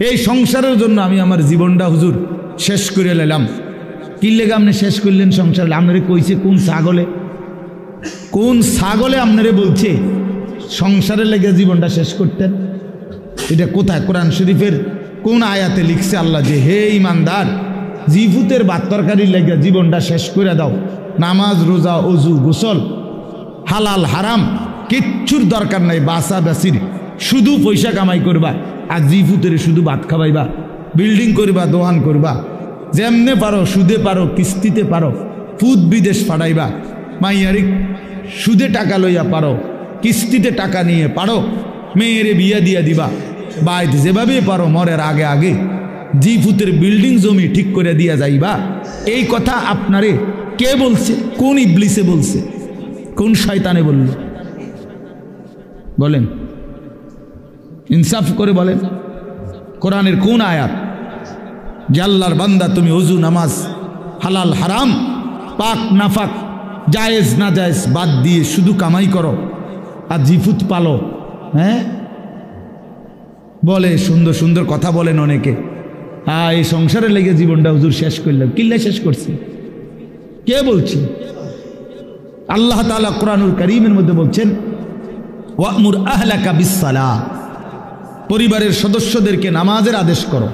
এই সংসারের জন্য আমি আমার জীবনটা হুজুর শেষ করে নিলাম। কি লেগে আপনি শেষ করলেন সংসার? আপনারে কইছে কোন ছাগলে আপনারে বলছে সংসারের লেগে জীবনটা শেষ করতেন? এটা কোথায় কোরআন শরীফের কোন আয়াতে লিখছে আল্লাহ যে হে ইমানদার, জিভুতের ভাত তরকারির লেগে জীবনটা শেষ করে দাও? নামাজ, রোজা, অজু, গোসল, হালাল হারাম কিচ্ছুর দরকার নাই, বাসা বাসির, শুধু পয়সা কামাই করবা আর জিভুতের শুধু ভাত খাবাইবা, বিল্ডিং করবা, দোকান করবা, যেমনে পারো সুদে পারো, কিস্তিতে পারো, ফুদ বিদেশ পাঠাইবা, মাইয়ারি সুদে টাকা লইয়া পারো, কিস্তিতে টাকা নিয়ে পারো, মেয়েরে বিয়া দিয়া দিবা, বাইত যেভাবে পারো মরের আগে আগে জিভুতের বিল্ডিং জমি ঠিক করে দিয়া যাইবা। এই কথা আপনারে কে বলছে? কোন ইবলিসে বলছে? কোন শয়তানে বলল? বলেন, ইনসাফ করে বলেন, কোরআনের কোন আয়াত যে আল্লাহর বান্দা তুমি ওযু, নামাজ, হালাল হারাম, পাক নাফাক, জায়েজ না জায়েজ বাদ দিয়ে শুধু কামাই করো আর জিফুত পালো? হ্যাঁ, বলে সুন্দর সুন্দর কথা বলেন অনেকে, এই সংসারে লেগে জীবনটা হুজুর শেষ করলাম। কিল্লা শেষ করছে? কে বলছে? আল্লাহ তাআলা কোরআনুল কারীমের মধ্যে বলছেন ওয়া'মুর আহলাকা বিস-সালাহ, পরিবারের সদস্যদেরকে নামাজের আদেশ করো।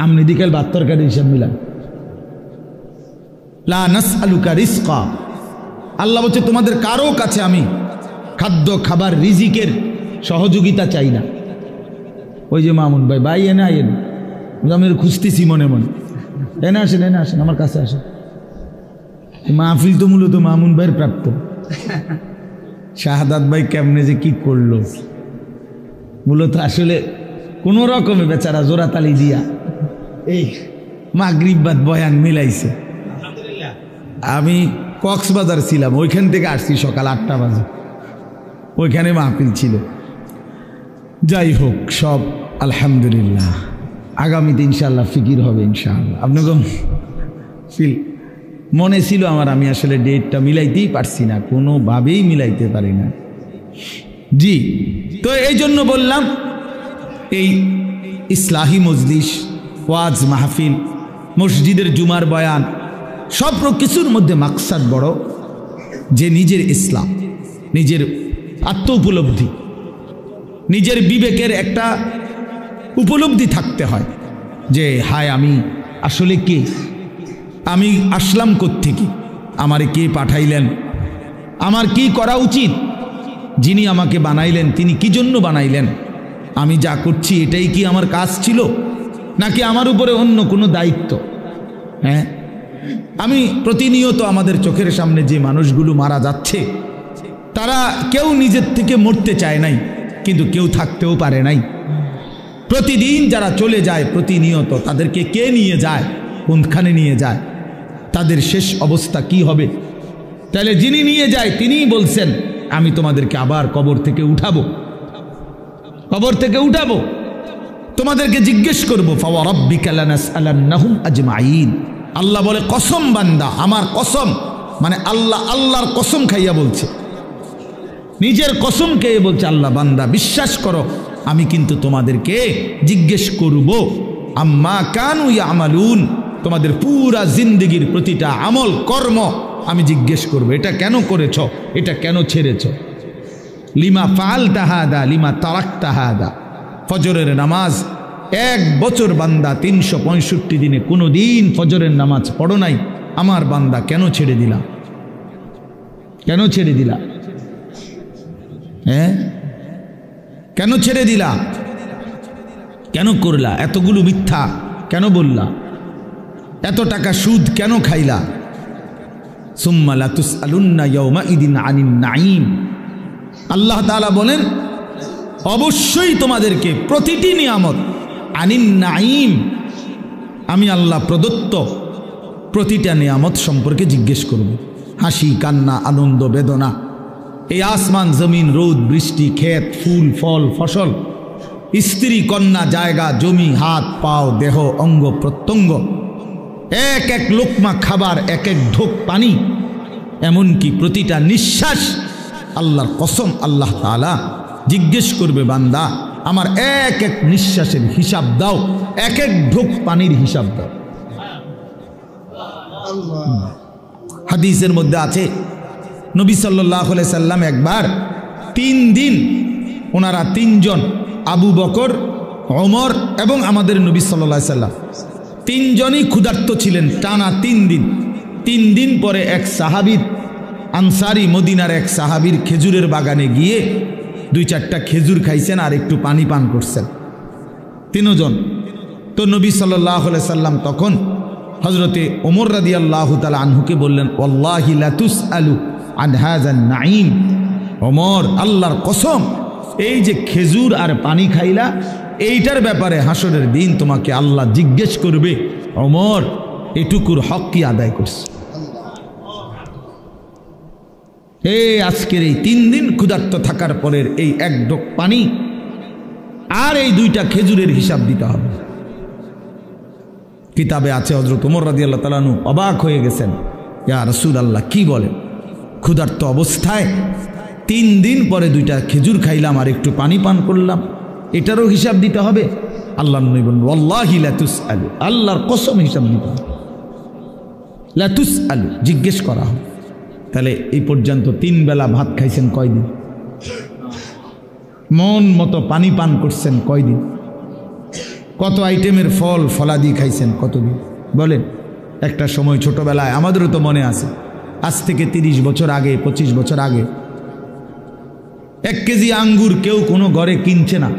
আমনি দিকেল ভাত তরকারি হিসাব মিলান। লা নাসআলুকা রিজকা, আল্লাহ বলছে তোমাদের কারো কাছে আমি খাদ্য খাবার রিজিকের সহযোগিতা চাই না। ওই যে মামুন ভাই এনে আইন, আমি খুঁজতেছি মনে মনে, এনে আসেন আমার কাছে আসেন। মাহফিল তো মূলত মামুন ভাইয়ের প্রাপ্ত। শাহাদাত ভাই কেমনে যে কি করলো, মূলত আসলে কোন রকমে বেচারা জোড়াতালি দিয়া এই মাগরিব বাদ বয়ান মিলাইছে। আমি কক্সবাজার ছিলাম, ওইখান থেকে আসছি সকাল 8টা বাজে, ওইখানে মাহফিল ছিল। যাই হোক, সব আলহামদুলিল্লাহ, আগামীতে ইনশাআল্লাহ ফিকির হবে ইনশাআল্লাহ। আপনাকে ফিল মনে ছিল আমার, আমি আসলে ডেটটা মিলাইতেই পারছি না, কোনোভাবেই মিলাইতে পারি না। জি, তো এই জন্য বললাম এই ইসলাহি মজলিস, ওয়াজ মাহফিল, মসজিদের জুমার বয়ান, সব কিছুর মধ্যে মাকসাদ বড় যে নিজের ইসলাম, নিজের আত্ম উপলব্ধি, নিজের বিবেকের একটা উপলব্ধি থাকতে হয় যে হায় আমি আসলে কে, আমি আসলাম কোত্থেকে, আমারে কে পাঠাইলেন, আমার কি করা উচিত, যিনি আমাকে বানাইলেন তিনি কি জন্য বানাইলেন, আমি যা করছি এটাই কি আমার কাজ ছিল নাকি আমার উপরে অন্য কোনো দায়িত্ব। হ্যাঁ, আমি প্রতিনিয়ত আমাদের চোখের সামনে যে মানুষগুলো মারা যাচ্ছে, তারা কেউ নিজের থেকে মরতে চায় নাই, কিন্তু কেউ থাকতেও পারে নাই। প্রতিদিন যারা চলে যায় প্রতিনিয়ত, তাদেরকে কে নিয়ে যায়, কোনখানে নিয়ে যায়, তাদের শেষ অবস্থা কি হবে? তাহলে যিনি নিয়ে যায় তিনিই বলছেন আমি তোমাদেরকে আবার কবর থেকে উঠাবো, কবর থেকে উঠাবো, তোমাদেরকে জিজ্ঞেস করবো। ফাওয়ারাব্বিকা লানাসআলান্নাহুম আজমাইন, আল্লাহ বলে কসম বান্দা, আমার কসম, মানে আল্লাহর কসম খাইয়া বলছে, নিজের কসম খেয়ে বলছে আল্লাহ, বান্দা বিশ্বাস করো আমি কিন্তু তোমাদেরকে জিজ্ঞেস করব, আম্মা কানু ইয়ামালুন, তোমাদের পুরা জিন্দেগির প্রতিটা আমল কর্ম আমি জিজ্ঞেস করব। এটা কেন করেছ, এটা কেন ছেড়েছ, লিমা ফাআলতা হাদা লিমা তারাকতা হাদা। ফজরের নামাজ 1 বছর বান্দা 365 দিনে কোনো দিন ফজরের নামাজ পড়ো নাই, আমার বান্দা কেন ছেড়ে দিলা, কেন ছেড়ে দিলা? হ্যাঁ, কেন ছেড়ে দিলা, কেন করলা, এতগুলো মিথ্যা কেন বললা, এত টাকা সুদ কেন খাইলা? সুম্মা লাতুসআলুন্না ইয়াওমাইদিন আনিন নাঈম, আল্লাহ তাআলা বলেন অবশ্যই তোমাদেরকে প্রতিটি নিয়ামত, আনিন নাঈম, আমি আল্লাহ প্রদত্ত প্রতিটা নিয়ামত সম্পর্কে জিজ্ঞেস করব। হাসি কান্না আনন্দ বেদনা, এই আসমান জমিন রোদ বৃষ্টি ক্ষেত ফুল ফল ফসল, স্ত্রী কন্যা জায়গা জমি হাত পাও দেহ অঙ্গ প্রত্যঙ্গ, এক এক লোকমা খাবার, এক এক ঢোক পানি, এমনকি প্রতিটা নিঃশ্বাস, আল্লাহর কসম আল্লাহ তাআলা জিজ্ঞেস করবে বান্দা আমার এক এক নিঃশ্বাসের হিসাব দাও, এক এক ঢোক পানির হিসাব দাও। হাদিসের মধ্যে আছে নবী সাল্লাল্লাহু আলাইহি সাল্লাম একবার 3 দিন ওনারা 3 জন আবু বকর, ওমর এবং আমাদের নবী সাল্লাল্লাহু আলাইহি সাল্লাম 3 জনই ক্ষুধার্ত ছিলেন টানা 3 দিন। 3 দিন পরে এক সাহাবীর, আনসারি মদিনার এক সাহাবীর খেজুরের বাগানে গিয়ে 2-4টা খেজুর খাইছেন আর একটু পানি পান করছেন 3 জন। তো নবী সাল্লাল্লাহু আলাইহি সাল্লাম তখন হযরতে ওমর রাদিয়াল্লাহু তাআলা আনহুকে বললেন, ওয়াল্লাহি লা তুসআলু আন হাযান নাঈম। ওমর, আল্লাহর কসম, এই যে খেজুর আর পানি খাইলা, এইটার ব্যাপারে হাসরের দিন তোমাকে আল্লাহ জিজ্ঞেস করবে, ওমর এটুকুর হক কি আদায় করছে? এই আজকের এই 3 দিন ক্ষুধার্ত থাকার পরের এই এক ঢোক পানি আর এই 2টা খেজুরের হিসাব দিতে হবে। কিতাবে আছে হযরত ওমর রাদিয়াল্লাহু তাআলা আনহু অবাক হয়ে গেছেন, ইয়া রাসূলুল্লাহ, কি বলেন? ক্ষুধার্ত অবস্থায় 3 দিন পরে 2টা খেজুর খাইলাম আর একটু পানি পান করলাম, এটারও হিসাব দিতে হবে? আল্লাহর নবী বলেন, ওয়াল্লাহি লা তুসআলু, আল্লাহর কসম হিসাব দিতে হবে, লা তুসআলু, জিজ্ঞেস করা হবে। তাহলে এই পর্যন্ত 3 বেলা ভাত খাইছেন কয়দিন? মন মতো পানি পান করছেন কয়দিন? কত আইটেমের ফল ফলাদি খাইছেন কতদিন? বলেন। একটা সময় ছোটবেলায় আমাদেরও তো মনে আছে, আজ থেকে 30 বছর আগে, 25 বছর আগে 1 কেজি আঙ্গুর কেউ কোনো ঘরে কিনছে না।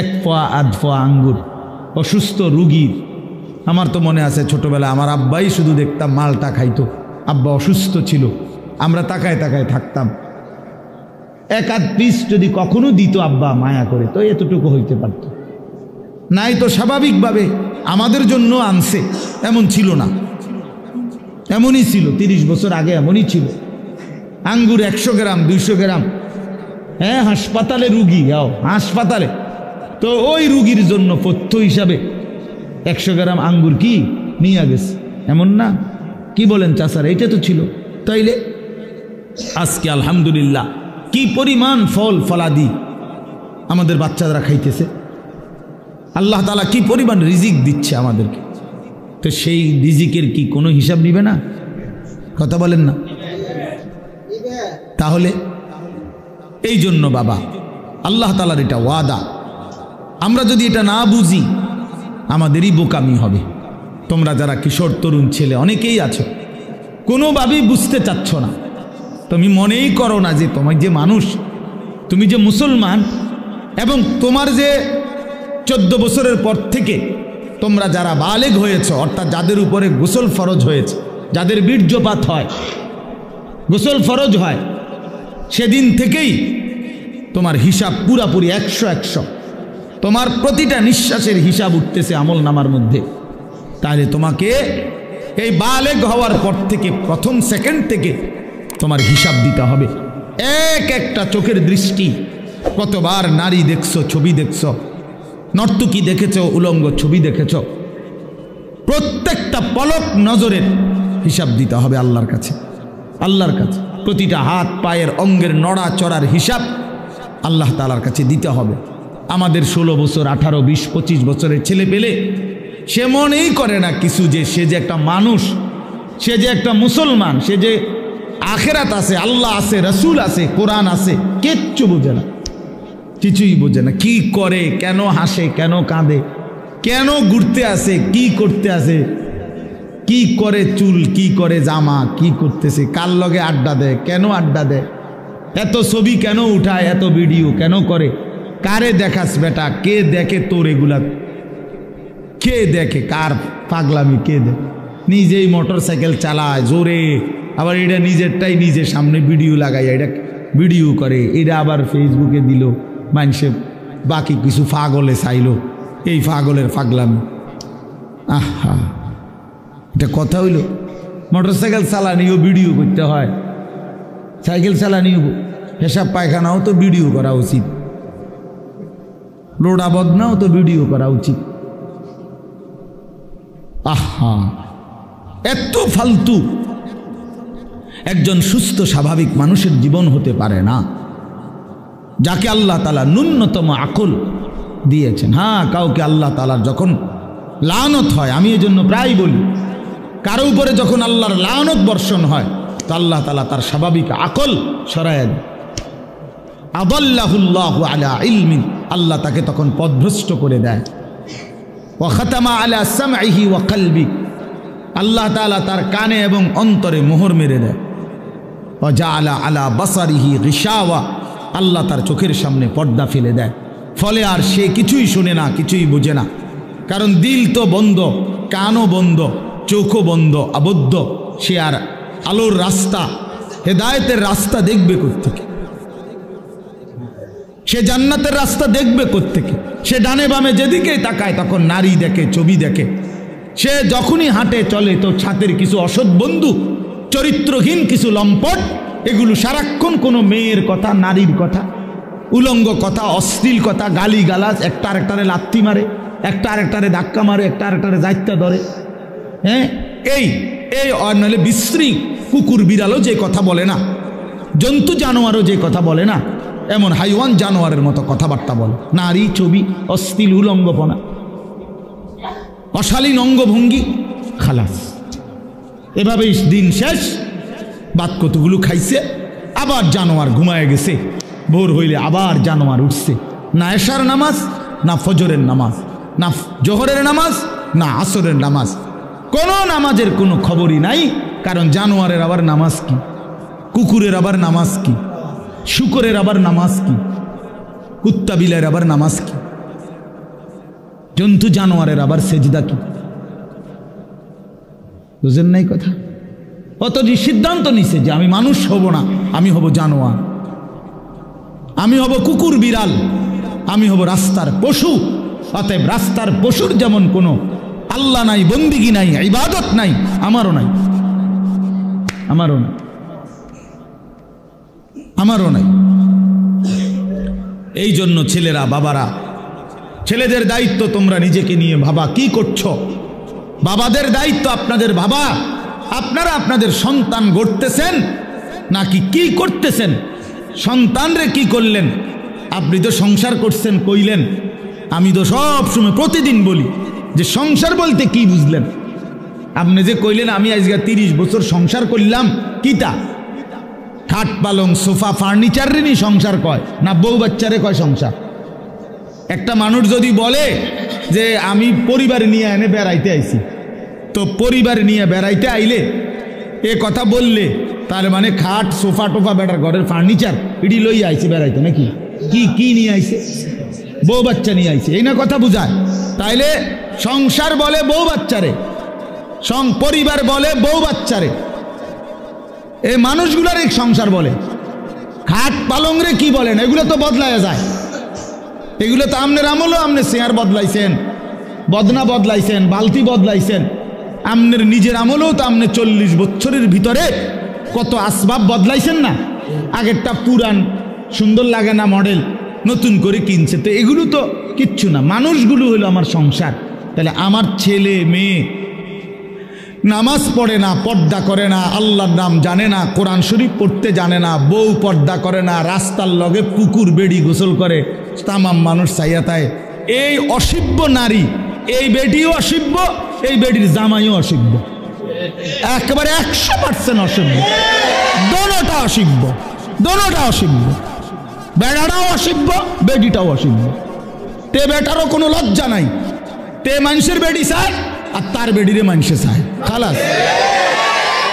1 পোয়া 1/2 পোয়া আঙ্গুর অসুস্থ রুগীর। আমার তো মনে আছে ছোটবেলায় আমার আব্বাই শুধু দেখতাম মালটা খাইতো, আব্বা অসুস্থ ছিল, আমরা তাকায় তাকায় থাকতাম। 1-8 পিস যদি কখনো দিত আব্বা মায়া করে, তো এতটুকু হইতে পারত, নাই তো স্বাভাবিকভাবে আমাদের জন্য আনছে, এমন ছিল না। এমনই ছিল 30 বছর আগে, এমনই ছিল। আঙ্গুর 100 গ্রাম 200 গ্রাম, হ্যাঁ, হাসপাতালে রুগী, হাসপাতালে তো ওই রুগীর জন্য পথ্য হিসাবে 100 গ্রাম আঙ্গুর কি নিয়ে গেছে, এমন না? কি বলেন চাচারা? এটা তো ছিল। তাইলে আজকে আলহামদুলিল্লাহ কি পরিমাণ ফল ফলাদি আমাদের বাচ্চারা খাইতেছে, আল্লাহ তাআলা কি পরিমাণ রিজিক দিচ্ছে আমাদেরকে। তো সেই রিজিকের কি কোনো হিসাব নিবে না? কথা বলেন না? তাহলে এই জন্য বাবা, আল্লাহ তাআলার এটা ওয়াদা, আমরা যদি এটা না বুঝি আমাদেরই বোকামি হবে। তোমরা যারা কিশোর তরুণ ছেলে অনেকেই আছো, কোনোভাবেই বুঝতে চাচ্ছ না। তুমি মনেই করো না যে তোমার যে মানুষ, তুমি যে মুসলমান, এবং তোমার যে 14 বছরের পর থেকে তোমরা যারা বালেগ হয়েছ, অর্থাৎ যাদের উপরে গোসল ফরজ হয়েছে, যাদের বীর্যপাত হয়, গোসল ফরজ হয়, সেদিন থেকেই তোমার হিসাব পুরাপুরি 100 তোমার প্রতিটা নিঃশ্বাসের হিসাব উঠতেছে আমল নামার মধ্যে। তাহলে তোমাকে এই বালেগ হওয়ার পর থেকে প্রথম সেকেন্ড থেকে তোমার হিসাব দিতে হবে। একটা চোখের দৃষ্টি, কতবার নারী দেখছো, ছবি দেখছো, নর্তকী দেখেছো, উলঙ্গ ছবি দেখেছো, প্রত্যেকটা পলক নজরের হিসাব দিতে হবে আল্লাহর কাছে। আল্লাহর কাছে প্রতিটা হাত পায়ের অঙ্গের নড়া চড়ার হিসাব আল্লাহ তাআলার কাছে দিতে হবে। আমাদের 16 বছর 18 20 25 বছরের ছেলে পেলে সে মনেই করে না কিছু, যে সে যে একটা মানুষ, সে যে একটা মুসলমান, সে যে আখেরাত আছে, আল্লাহ আছে, রসুল আছে, কোরআন আছে, কিচ্ছু বোঝে না, কিছুই বোঝে না। কি করে, কেন হাসে, কেন কাঁদে, কেন ঘুরতে আসে, কি করতে আসে, কি করে চুল, কি করে জামা, কি করতেছে, কার লগে আড্ডা দেয়, কেন আড্ডা দেয়, এত ছবি কেন উঠায়, এত ভিডিও কেন করে, কারে দেখাস বেটা, কে দেখে তোর এগুলা, কে দেখে, কার পাগলামি কে দেখে? নিজেই মোটর সাইকেল চালায় জোরে, আবার এটা নিজেরটাই নিজের সামনে ভিডিও লাগাই, এটা ভিডিও করে, এটা আবার ফেসবুকে দিল, মানুষে বাকি কিছু পাগলে চাইলো, এই পাগলের পাগলামি। আহা, এটা কথা হইল? মোটর সাইকেল চালানিও ভিডিও করতে হয়, সাইকেল চালানিও, পেশাব পায়খানাও তো ভিডিও করা উচিত, লোডা বদনাও তো ভিডিও করা উচিত। আহা, এত ফালতু একজন সুস্থ স্বাভাবিক মানুষের জীবন হতে পারে না, যাকে আল্লাহ তাআলা ন্যূনতম আকল দিয়েছেন। হ্যাঁ, কাউকে আল্লাহ তাআলার যখন লানত হয়, আমি এজন্য প্রায় বলি, কারো উপরে যখন আল্লাহর লানত বর্ষণ হয় তো আল্লাহ তাআলা তার স্বাভাবিক আকল সরায় দেয়। আদাল্লাহুল্লাহু আলা ইলমিন, আল্লাহ তাকে তখন পথভ্রষ্ট করে দেয়। ওয়া খাতামা আলা সামঈহি ওয়া কলবি, আল্লাহ তাআলা তার কানে এবং অন্তরে মোহর মেরে দেয়। ওয়া জাআলা আলা বাসারিহি গিশাওয়া, আল্লাহ তার চোখের সামনে পর্দা ফেলে দেয়। ফলে আর সে কিছুই শোনে না, কিছুই বোঝে না, কারণ দিল তো বন্ধ, কানও বন্ধ, চোখও বন্ধ, আবদ্ধ। সে আর আলোর রাস্তা, হেদায়েতের রাস্তা দেখবে কোত্থেকে? সে জান্নাতের রাস্তা দেখবে কোত্থেকে? সে ডানে বামে যেদিকেই তাকায় তখন নারী দেখে, ছবি দেখে। সে যখনই হাঁটে চলে তো ছাতের কিছু অসৎ বন্ধু, চরিত্রহীন কিছু লম্পট, এগুলো সারাক্ষণ কোনো মেয়ের কথা, নারীর কথা, উলঙ্গ কথা, অশ্লীল কথা, গালি গালাজ, একটা আরেকটারে লাথি মারে, একটা আরেকটারে ধাক্কা মারে, একটা আরেকটারে যাইত্যা ধরে। হ্যাঁ, এই নইলে বিশ্রী কুকুর বিড়ালও যে কথা বলে না, জন্তু জানোয়ারও যে কথা বলে না, এমন হাইওয়ান জানোয়ারের মতো কথাবার্তা বলে। নারী, ছবি, অশ্লীল উলঙ্গপনা, অশালীন অঙ্গভঙ্গি, খালাস। এভাবেই দিন শেষ। বাদ কতগুলো খাইছে, আবার জানোয়ার ঘুমায় গেছে। ভোর হইলে আবার জানোয়ার উঠছে। না এশার নামাজ, না ফজরের নামাজ, না জোহরের নামাজ, না আসরের নামাজ, কোনো নামাজের কোনো খবরই নাই। কারণ জানোয়ারের আবার নামাজ কি, কুকুরের আবার নামাজ কি, শুকরের আবার নামাজ কি, কুত্তা বিলের আবার নামাজ কি, জন্তু জানোয়ারের আবার সেজদা কি? বুঝেন নাই কথা? অতটি সিদ্ধান্ত নিছে যে আমি মানুষ হব না, আমি হব জানোয়ার, আমি হব কুকুর বিড়াল, আমি হব রাস্তার পশু। অতএব রাস্তার পশুর যেমন কোনো আল্লাহ নাই, বন্দিগি নাই, ইবাদত নাই, আমারও নাই, আমারও নাই, আমারও নাই। এই জন্য ছেলেরা, বাবারা, ছেলেদের দায়িত্ব তোমরা নিজেকে নিয়ে ভাবা, কি করছো? বাবাদের দায়িত্ব আপনাদের ভাবা, আপনারা আপনাদের সন্তান গড়তেছেন নাকি কি করতেছেন? সন্তানরে কি করলেন? আপনি তো সংসার করছেন কইলেন, আমি তো সব সময় প্রতিদিন বলি যে সংসার বলতে কি বুঝলেন? আপনি যে কইলেন আমি আজকে 30 বছর সংসার করলাম, কিতা? খাট পালং সোফা ফার্নিচার রে নি সংসার কয়, না বউ বাচ্চারে কয় সংসার? একটা মানুষ যদি বলে যে আমি পরিবার নিয়ে এনে বেড়াইতে আইছি, তো পরিবার নিয়ে বেড়াইতে আইলে এ কথা বললে তার মানে খাট সোফা টোফা বেটার ঘরের ফার্নিচার এটি লই আইছে বেড়াইতে, নাকি? কি কি নিয়ে আইছে? বউ বাচ্চা নিয়ে আইছে, এই না কথা বুঝায়? তাইলে সংসার বলে বউ বাচ্চারে, পরিবার বলে বউ বাচ্চারে, এই মানুষগুলার এক সংসার বলে। খাট পালং রে কি বলেন? এগুলো তো বদলায় যায়, এগুলো তো আমনের আমলও আমনে চেয়ার বদলাইছেন, বদনা বদলাইছেন, বালতি বদলাইছেন, আমনের নিজের আমলেও তো আমনে 40 বছরের ভিতরে কত আসবাব বদলাইছেন না? আগেরটা পুরান, সুন্দর লাগে না মডেল, নতুন করে কিনছে, তো এগুলো তো কিচ্ছু না। মানুষগুলো হলো আমার সংসার। তাহলে আমার ছেলে মেয়ে নামাজ পড়ে না, পর্দা করে না, আল্লাহর নাম জানে না, কোরআন শরীফ পড়তে জানে না, বউ পর্দা করে না, রাস্তার লগে পুকুর বেড়ি গোসল করে, তামাম মানুষ চাইয়াতায়। এই অসিব্য নারী, এই বেডিও অসিব্য, এই বেডির জামাইও অসিব্য, একেবারে 100% অসিব্য। দোনোটা অসিব্য, দোনোটা অসিব্য। বেড়াটাও অসিব্য, বেডিটাও অসিব্য। তে বেটারও কোনো লজ্জা নাই, তে মানুষের বেডি চায় আর তার বেডিরে মানুষে চায়, খালাস।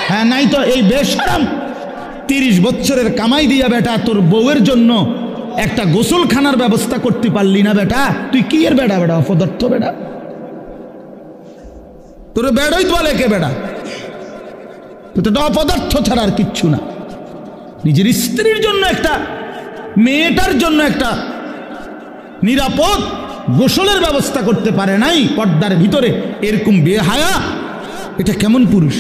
হ্যাঁ, নাই তো এই বেশরম 30 বছরের কামাই দিয়া বেটা তোর বউয়ের জন্য একটা গোসলখানার ব্যবস্থা করতে পারলি না বেটা, তুই কি এর বেটা? বেটা অপদার্থ বেটা, তোর বেড়ই বলে কে বেটা? তো অপদার্থ ছাড়া আর কিচ্ছু না। নিজের স্ত্রীর জন্য একটা, মেয়েটার জন্য একটা নিরাপদ গোসলের ব্যবস্থা করতে পারে নাই পর্দার ভিতরে, এরকম বেহায়া, এটা কেমন পুরুষ?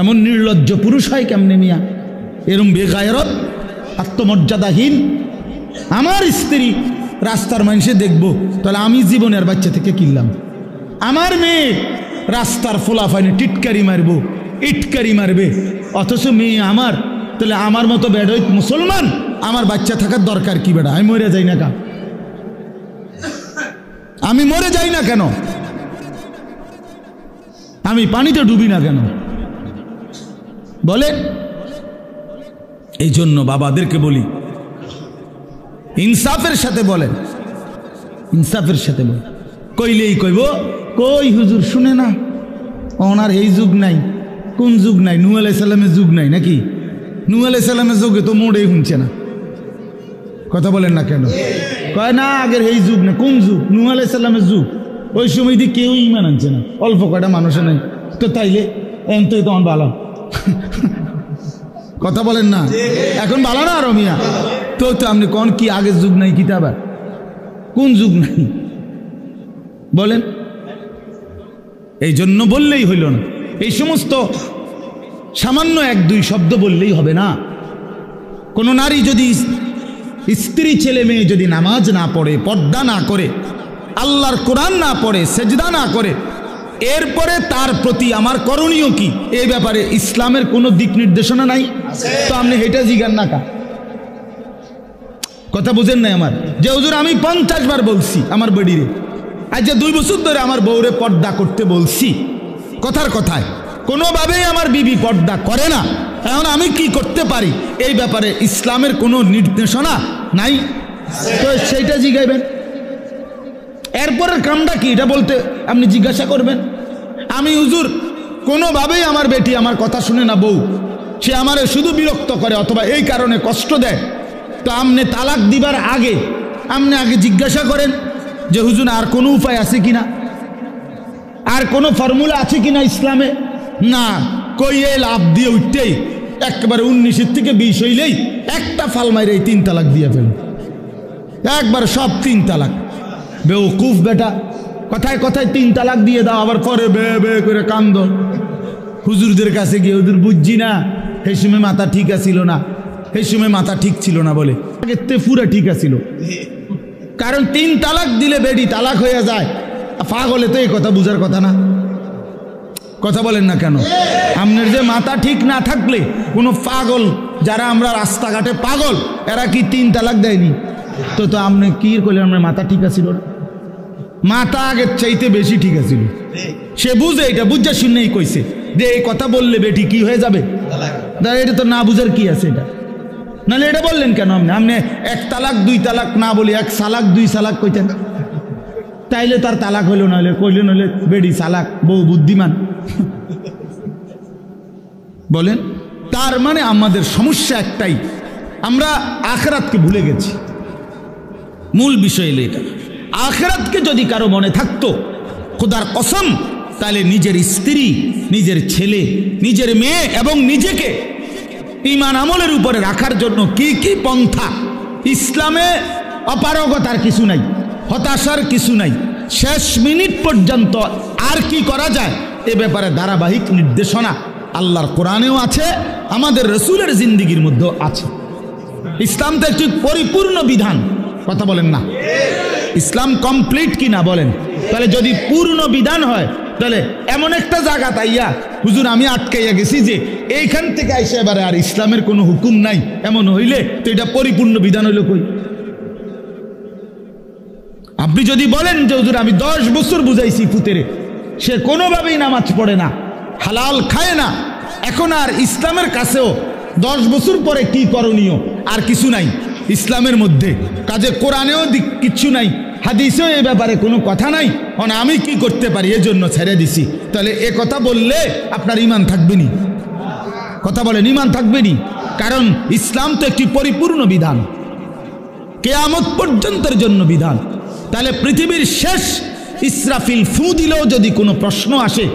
এমন নির্লজ্জ পুরুষ হয় কেমনে মিয়া? এরকম বেগায়রত, আত্মমর্যাদাহীন। আমার স্ত্রী রাস্তার মানুষে দেখবো, তাহলে আমি জীবনের বাচ্চা থেকে কিনলাম। আমার মেয়ে রাস্তার ফোলাফাইনে টিটকারি মারবো, ইটকারি মারবে, অথচ মেয়ে আমার, তাহলে আমার মতো বেড়ই মুসলমান, আমার বাচ্চা থাকার দরকার কি বেড়া? আমি মরে যাই না কা? আমি মরে যাই না কেন? আমি পানিতে ডুবি না কেন? বলে এই জন্য বাবাদেরকে বলি, ইনসাফের সাথে বলেন, ইনসাফের সাথে বলেন। কইলেই কইব কই হুজুর শুনে না, ওনার এই যুগ নাই। কোন যুগ নাই? নূহ আলাইহিস সালামের যুগ নাই নাকি? নূহ আলাইহিস সালামের যুগে তো মোড়েই শুনছে না। কথা বলেন না কেন? কয় না আগের এই যুগ না। কোন যুগ? নূহ আলাইহিস সালামের যুগ। ওই সময় দিয়ে কেউ ইমান আনছে না, অল্প কয়টা মানুষ নাই। তো তাইলে এখন তো তখন ভালো। কথা বলেন না, এখন ভালো না আরো মিয়া? তো তো আপনি কোন কি আগের যুগ নাই? কিতাব কোন যুগ নাই বলেন? এই জন্য বললেই হইল না। এই সমস্ত সামান্য এক দুই শব্দ বললেই হবে না। কোন নারী যদি, স্ত্রী ছেলে মেয়ে যদি নামাজ না পড়ে, পর্দা না করে, আল্লাহর কোরআন না পড়ে, সেজদা না করে, এরপরে তার প্রতি আমার করণীয় কি, এই ব্যাপারে ইসলামের কোনো দিক নির্দেশনা নাই। তো আপনি হেটা জিগান না কা? কথা বুঝেন নাই আমার? যে হুজুর আমি 50 বার বলছি আমার বেডিরে, আজ যে 2 বছর ধরে আমার বউরে পর্দা করতে বলছি, কথার কথায় কোনোভাবেই আমার বিবি পর্দা করে না, এখন আমি কি করতে পারি, এই ব্যাপারে ইসলামের কোনো নির্দেশনা নাই। তো সেইটা জিগাইবেন। এরপরের কামটা কি এটা বলতে আপনি জিজ্ঞাসা করবেন। আমি হুজুর কোনোভাবেই আমার বেটি আমার কথা শুনে না, বউ সে আমারে শুধু বিরক্ত করে অথবা এই কারণে কষ্ট দেয়, তো আপনি তালাক দিবার আগে আপনি আগে জিজ্ঞাসা করেন যে হুজুর আর কোনো উপায় আছে কিনা, আর কোনো ফর্মুলা আছে কিনা ইসলামে। না কইয়ে লাভ দিয়ে উঠতেই একেবারে 19 থেকে 20 হইলেই একটা ফাল মাইরে 3 তালাক দিয়ে ফেল, একবার সব 3 তালাক। বেউকুফ বেটা, কথায় কথায় 3 তালাক দিয়ে দাও, আবার পরে বে বে করে কান্দ। হুজুরদের কাছে গিয়ে হুজুর বুঝছি না, সেই সময় মাথা ঠিক আছিল না, সেই সময় মাথা ঠিক ছিল না বলে আগে পুরা ঠিক আছিল। কারণ 3 তালাক দিলে বেডি তালাক হয়ে যায়। পাগলে তো এই কথা বুঝার কথা না। কথা বলেন না কেন? আপনার যে মাথা ঠিক না থাকলে কোনো পাগল, যারা আমরা রাস্তাঘাটে পাগল, এরা কি 3 তালাক দেয়নি? তো তো আপনি কি করলেন? আমার মাথা ঠিক আছিল না, মাথা আগের চাইতে বেশি ঠিক আছিল। সে বুঝে, এটা বুঝা শুনেই কইছে যে এই কথা বললে বেটি কি হয়ে যাবে। এটা তো না বুঝার কি আছে এটা? নাহলে এটা বললেন কেন আপনি? আপনি 1 তালাক 2 তালাক না বলি 1 সালাক 2 সালাক কইতেন, তাইলে তার তালাক হইল, নাহলে কইলেন হলে বেডি সালাক, বউ বুদ্ধিমান। বলেন, তার মানে আমাদের সমস্যা একটাই, আমরা আখিরাতকে ভুলে গেছি। মূল বিষয় হলো এটা। আখিরাতকে যদি কারো মনে থাকতো, খোদার কসম, তাহলে নিজের স্ত্রী, নিজের ছেলে, নিজের মেয়ে এবং নিজেকে ঈমান আমলের উপরে রাখার জন্য কি কি পন্থা, ইসলামে অপারগতার কিছু নাই, হতাশার কিছু নাই, শেষ মিনিট পর্যন্ত আর কি করা যায় এ ব্যাপারে ধারাবাহিক নির্দেশনা আল্লাহর কোরআনেও আছে, আমাদের রসুলের জিন্দিগির মধ্যেও আছে। ইসলাম তো একটি পরিপূর্ণ বিধান। কথা বলেন না? ইসলাম কমপ্লিট কি না বলেন? তাহলে যদি পূর্ণ বিধান হয়, তাহলে এমন একটা জায়গা তাইয়া হুজুর আমি আটকাইয়া গেছি যে এইখান থেকে আইসা এবারে আর ইসলামের কোনো হুকুম নাই, এমন হইলে তো এটা পরিপূর্ণ বিধান হইল কই? আপনি যদি বলেন যে হুজুর আমি 10 বছর বুঝাইছি পুতেরে, সে কোনোভাবেই নামাজ পড়ে না, হালাল খায় না, এখন আর ইসলামের কাছেও 10 বছর পরে কি করণীয় আর কিছু নাই ইসলামের মধ্যে, কাজে কোরআনেও কিচ্ছু নাই, হাদিসেও এই ব্যাপারে কোনো কথা নাই, আমি কি করতে পারি এজন্য ছেড়ে দিছি, তাহলে এ কথা বললে আপনার ঈমান থাকবে নি? কথা বলেন, ঈমান থাকবে নি? কারণ ইসলাম তো একটি পরিপূর্ণ বিধান, কিয়ামত পর্যন্তের জন্য বিধান। তাহলে পৃথিবীর শেষ ইসরাফিল ফু দিলেও যদি কোনো প্রশ্ন আসে,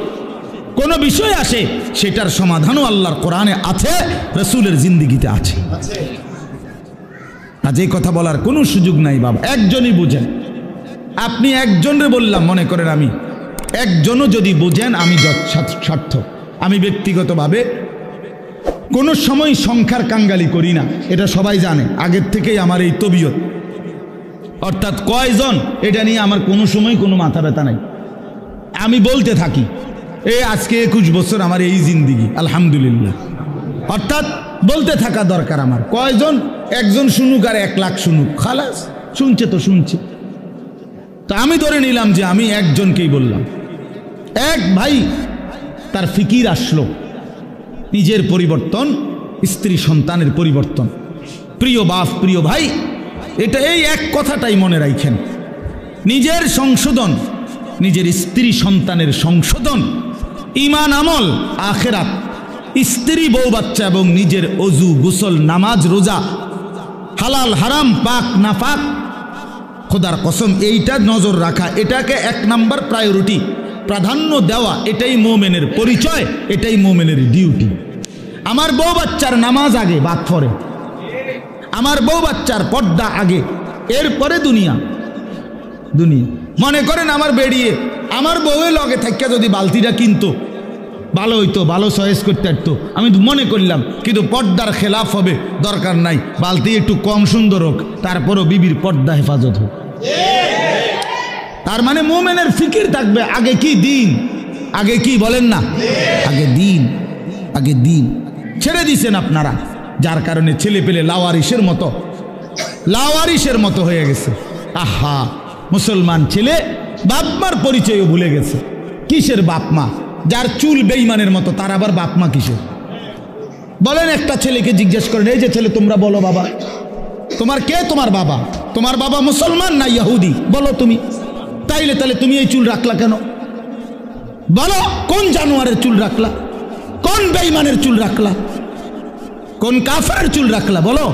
কোনো বিষয় আসে, সেটার সমাধানও আল্লাহর কোরআনে আছে, রসুলের জিন্দিগিতে আছে। আজ এই কথা বলার কোনো সুযোগ নাই বাবা, একজনই বুঝেন। আপনি একজনরে বললাম, মনে করেন আমি একজনও যদি বুঝেন আমি সার্থক। আমি ব্যক্তিগতভাবে কোনো সময় সংখ্যার কাঙ্গালি করি না, এটা সবাই জানে, আগের থেকেই আমার এই তবিয়ত। অর্থাৎ কয়জন এটা নিয়ে আমার কোনো সময় কোনো মাথা ব্যথা নাই। আমি বলতে থাকি এই আজকে 21 বছর আমার এই জিন্দিগি, আলহামদুলিল্লাহ। অর্থাৎ বলতে থাকা দরকার আমার। কয়জন, একজন শুনুক আর 1 লাখ শুনুক, খালাস, শুনছে তো শুনছে। তো আমি ধরে নিলাম যে আমি একজনকেই বললাম। এক ভাই তার ফিকির আসলো নিজের পরিবর্তন, স্ত্রী সন্তানের পরিবর্তন। প্রিয় বাপ, প্রিয় ভাই, এটা এই এক কথাটাই মনে রাখেন, নিজের সংশোধন, নিজের স্ত্রী সন্তানের সংশোধন, ঈমান, আমল, আখিরাত, স্ত্রী বউ বাচ্চা এবং নিজের ওযু, গোসল, নামাজ, রোজা, হালাল হারাম, পাক নাপাক, খোদার কসম এইটা নজর রাখা, এটাকে 1 নাম্বার প্রায়োরিটি, প্রাধান্য দেওয়া, এটাই মোমেনের পরিচয়, এটাই মোমেনের ডিউটি। আমার বউ বাচ্চার নামাজ আগে, বাদ পরে। আমার বউ বাচ্চার পর্দা আগে, এরপরে দুনিয়া। মনে করেন আমার বেরিয়ে আমার বউয়ের লগে থাকিয়া যদি বালতিটা কিনতো ভালো হইতো, ভালো চয়েস করতে পারতো, আমি মনে করলাম, কিন্তু পর্দার খেলাফ হবে, দরকার নাই, বালতি একটু কম সুন্দর হোক, তারপরও বিবির পর্দা হেফাজত হোক। তার মানে মোমেনের ফিকির থাকবে আগে কি দিন, আগে কি বলেন না, আগে দিন, আগে দিন। ছেড়ে দিছেন আপনারা, যার কারণে ছেলে পেলে লাওয়ারিসের মতো হয়ে গেছে। আহা, মুসলমান ছেলে বাপমার পরিচয়ও ভুলে গেছে। কিসের বাপমা? যার চুল বেঈমানের মতো, তার আবার বাপমা কিসের? বলেন, একটা ছেলেকে জিজ্ঞেস করেন, এই যে ছেলে তোমরা বলো বাবা, তোমার কে তোমার বাবা? তোমার বাবা মুসলমান না ইহুদি? বলো তুমি। তাইলে তুমি এই চুল রাখলা কেন? বলো, কোন জানোয়ারের চুল রাখলা? কোন বেঈমানের চুল রাখলা? কোন কাফেরের চুল রাখলা? বলো,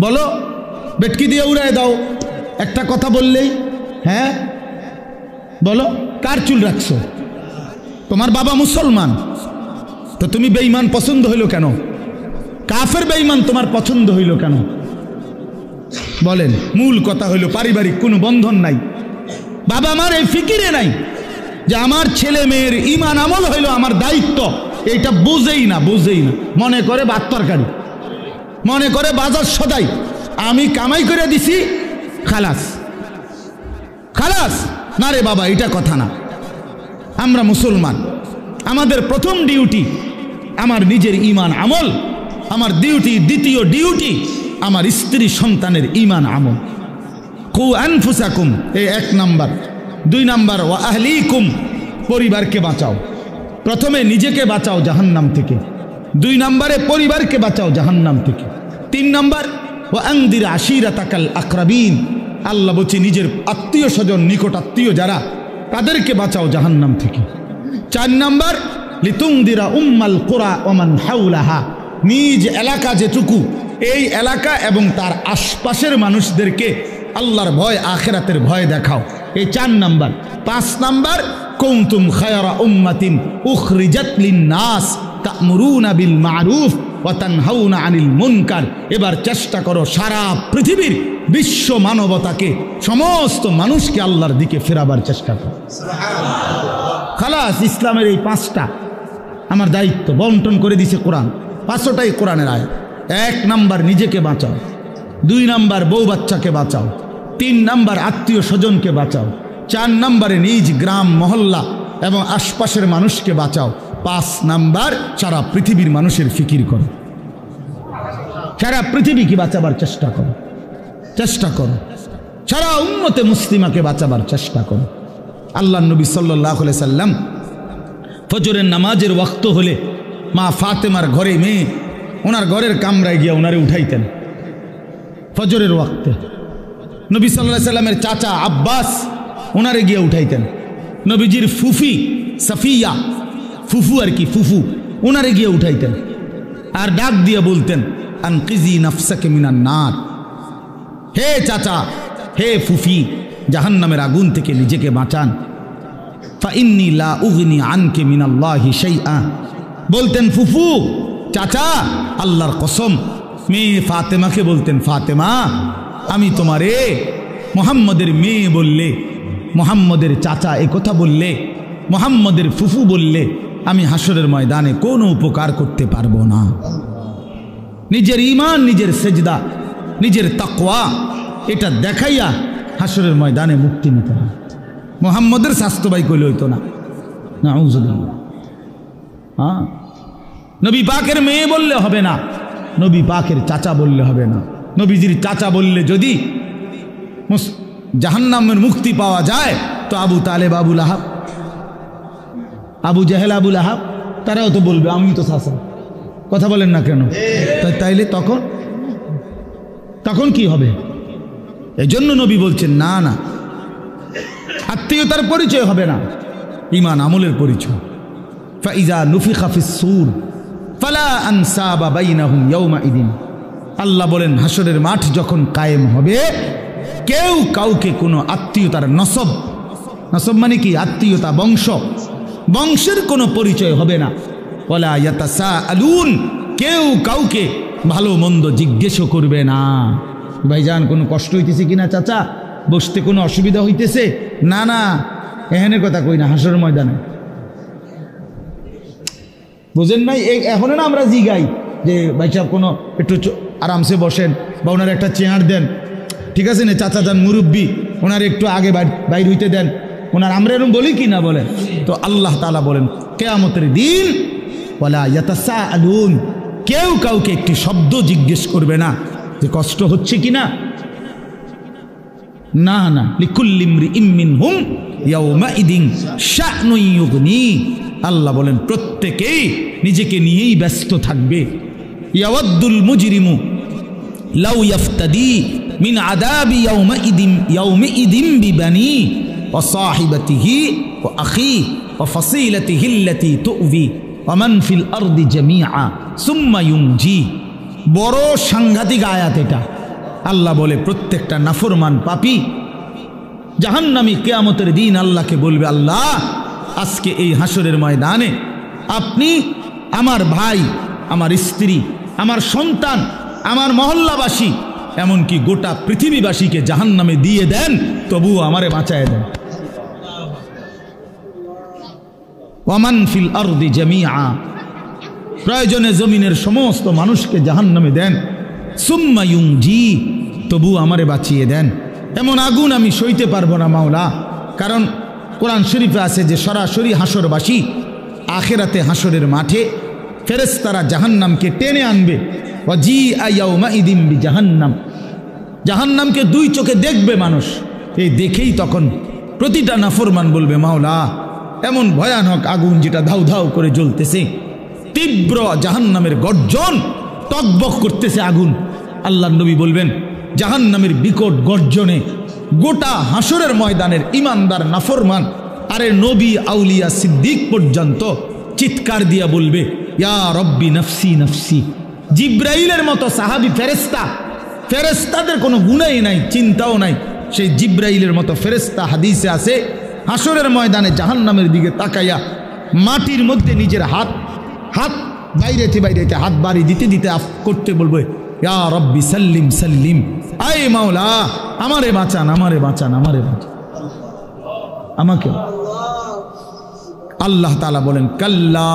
বলো। বেটকি দিয়ে উড়ায় দাও একটা কথা বললেই। হ্যাঁ, বলো, কার চুল রাখছো? তোমার বাবা মুসলমান, তো তুমি বেঈমান পছন্দ হইল কেন? কাফের বেঈমান তোমার পছন্দ হইল কেন? বলেন। মূল কথা হইল পারিবারিক কোনো বন্ধন নাই, বাবা মার এই ফিকিরে নাই যে আমার ছেলে মেয়ের ঈমান আমল হইল আমার দায়িত্ব, এইটা বুঝেই না। মনে করে ভাত তরকারি, মনে করে বাজার সদাই, আমি কামাই করে দিছি, খালাস। না রে বাবা, এটা কথা না। আমরা মুসলমান, আমাদের প্রথম ডিউটি আমার নিজের ঈমান আমল, আমার দ্বিতীয় ডিউটি আমার স্ত্রী সন্তানের ঈমান আমল। কু আনফুসাকুম, এই 1 নাম্বার। 2 নাম্বার, ওয়া আহলিকুম, পরিবারকে বাঁচাও। প্রথমে নিজেকে বাঁচাও জাহান্নাম থেকে, 2 নাম্বারে পরিবারকে বাঁচাও জাহান্নাম থেকে, 3 নাম্বার ওয়া আনদির আশিরাতাকাল আকরাবিন, আল্লাহ বলছে নিজের আত্মীয় স্বজন, নিকট আত্মীয় যারা, তাদেরকে বাঁচাও জাহান্নাম থেকে। 4 নাম্বার লিতুনদিরা উম্মাল কুরা ওয়া মান হাওলাহা, নিজ এলাকা যেটুকু, এই এলাকা এবং তার আশপাশের মানুষদেরকে আল্লাহর ভয়, আখিরাতের ভয় দেখাও। এই 4 নাম্বার। 5 নাম্বার কুনতুম খায়রা উম্মাতিন উখরিজাত লিন-নাস তা'মুরুনা বিল মা'রুফ ওয়া তানহাউনা আনিল মুনকার। এবার চেষ্টা করো সারা পৃথিবীর বিশ্ব মানবতাকে, সমস্ত মানুষকে আল্লাহর দিকে ফেরাবার চেষ্টা করো। খালাস, ইসলামের এই 5টা আমার দায়িত্ব বন্টন করে দিছে কোরআন। 5টাই কোরআনের আয়াত। 1 নাম্বার নিজেকে বাঁচাও, 2 নাম্বার বউ বাচ্চাকে বাঁচাও, 3 নাম্বার আত্মীয় স্বজনকে বাঁচাও, 4 নাম্বারে নিজ গ্রাম মহল্লা এবং আশপাশের মানুষকে বাঁচাও, 5 নাম্বার সারা পৃথিবীর মানুষের ফিকির করো, সারা পৃথিবীকে বাঁচাবার চেষ্টা করো, সারা উম্মতে মুসলিমাকে বাঁচাবার চেষ্টা করো। আল্লাহ নবী সাল্লাল্লাহু আলাইহি সাল্লাম ফজরের নামাজের ওয়াক্ত হলে মা ফাতেমার ঘরে মেয়ে, ওনার ঘরের কামরায় গিয়া ওনারে উঠাইতেন ফজরের ওয়াক্তে। নবী সাল্লাল্লাহু আলাইহি সাল্লামের চাচা আব্বাস ওনারে গিয়া উঠাইতেন। নবীজির ফুফি সাফিয়া, ফুফু আর কি, ফুফু, ওনারে গিয়া উঠাইতেন আর ডাক দিয়ে বলতেন, আনকিজি নাফসাকে মিনান নার, হে চাচা, হে ফুফি, জাহান্নামের আগুন থেকে নিজেকে বাঁচান। ফাইন্নী লা উগনি আনকে মিনাল্লাহি শাইআ, বলতেন ফুফু, চাচা, আল্লাহর কসম। মেয়ে ফাতেমাকে বলতেন, ফাতেমা, আমি তোমারে মুহাম্মদের মেয়ে বললে, মুহাম্মদের চাচা এ কথা বললে, মুহাম্মদের ফুফু বললে আমি হাসরের ময়দানে কোনো উপকার করতে পারবো না। নিজের ঈমান, নিজের সেজদা, নিজের তাকওয়া, এটা দেখাইয়া হাসরের ময়দানে মুক্তি নিতে হবে। মুহাম্মদের স্বাস্থ্য ভাই কইলে হইতো না, নাউযুবিল্লাহ। হ্যাঁ, নবী পাকের মেয়ে বললে হবে না, নবী পাকের চাচা বললে হবে না। নবীজির চাচা বললে যদি জাহান্নামের মুক্তি পাওয়া যায় তো আবু তালেব, আবু লাহাব, আবু জাহেল, আবু লাহাব তারাও তো বলবে আমি তো চাচা। কথা বলেন না কেন? তাইলে তখন কি হবে? এজন্য নবী বলছেন না না, আত্মীয়তার পরিচয় হবে না, ঈমান আমলের পরিচয়। ফাইজা নুফিখা ফিস সূর ফালা আনসাবা বাইনাহুম ইয়াউমাইদিন। আল্লাহ বলেন হাসরের মাঠ যখন কায়েম হবে কেউ কাউকে কোনো আত্মীয়তার নসব মানে কি? আত্মীয়তা, বংশের কোনো পরিচয় হবে না। ওয়ালা ইয়াতাসাআলুন, কেউ কাউকে ভালো মন্দ জিজ্ঞেসও করবে না। ভাইজান কোনো কষ্ট হইতেছে কিনা চাচা, বসতে কোনো অসুবিধা হইতেছে? না না, এখানের কথা কই না, হাসরের ময়দানে। বুঝেন নাই? এখন না আমরা জিগাই যে ভাই সাহেব কোনো একটু আরামসে বসেন বা ওনার একটা চেয়ার দেন, ঠিক আছে না চাচা যান মুরব্বী, ওনার একটু আগে বাইর হইতে দেন, ওনার আমরা এরকম বলি কি না বলেন? তো আল্লাহ তাআলা বলেন কিয়ামতের দিন ওয়ালা ইয়াতাসাআলুন, কেউ কাউকে একটি শব্দ জিজ্ঞেস করবে না যে কষ্ট হচ্ছে কিনা। না না, লিকুল্লি ইমরিইম মিনহুম ইয়াউমাইদিন শা'নুন ইউগনি। আল্লাহ বলেন প্রত্যেকেই নিজেকে নিয়েই ব্যস্ত থাকবে। ইয়াওয়াদ্দুল মুজরিমু লাউ ইয়াফতাদি মিন আযাবি ইয়াউমাইদিন বিবানি ওয়া সাহিবাতিহি ওয়া আখি ওয়া ফাসিলাতিহি আল্লাতী তু'বি ওয়া মান ফিল আরদি জামিআ সুম্মা ইউনজি। বড় সাংঘাতিক আয়াত এটা। আল্লাহ বলে প্রত্যেকটা নাফরমান পাপী জাহান্নামী কিয়ামতের দিন আল্লাহকে বলবে, আল্লাহ আজকে এই হাসরের ময়দানে আপনি আমার ভাই, আমার স্ত্রী, আমার সন্তান, আমার মহল্লাবাসী, এমনকি গোটা পৃথিবীবাসীকে জাহান্নামে দিয়ে দেন, তবুও আমারে বাঁচায় দেন। ওয়ামান ফিল আরদি জামিআ, প্রয়োজনে জমিনের সমস্ত মানুষকে জাহান্নামে দেন। সুম্মা ইউনজি, তবুও আমারে বাঁচিয়ে দেন। এমন আগুন আমি সইতে পারবো না মাওলা। কারণ কোরআন শরীফে আছে যে সরাসরি হাসরবাসী আখিরাতে হাসরের মাঠে ফেরেশতারা জাহান্নামকে টেনে আনবে। ওয়াজিআ ইয়াউমাইদিন বিজাহান্নাম, জাহান্নামকে দুই চোখে দেখবে মানুষ। এই দেখেই তখন প্রতিটা নাফরমান বলবে, মাওলা এমন ভয়ানক আগুন যেটা ধাউ ধাউ করে জ্বলতেছে, তীব্র জাহান্নামের গর্জন, টকবক করতেছে আগুন। আল্লাহর নবী বলবেন জাহান্নামের বিকট গর্জনে গোটা হাসরের ময়দানের ইমানদার নাফরমান, আরে নবী, আউলিয়া, সিদ্দিক পর্যন্ত চিৎকার দিয়া বলবে, ইয়া রব্বি নফসি নফসি। জিব্রাইলের মতো সাহাবী ফেরেশতাদের কোনো গুনাহই নাই, চিন্তাও নাই। সেই জিব্রাইলের মতো ফেরেশতা হাদিসে আছে হাসরের ময়দানে জাহান্নামের দিকে তাকাইয়া মাটির মধ্যে নিজের হাত বাইরেতে হাত বাড়ি দিতে দিতে করতে বলবে, ইয়া রব্বি সাল্লিম সাল্লিম, আয় মাওলা আমারে বাঁচান, আমারে বাঁচান, আমারে বাঁচান, আমাকে। আল্লাহ তাআলা বলেন কাল্লা,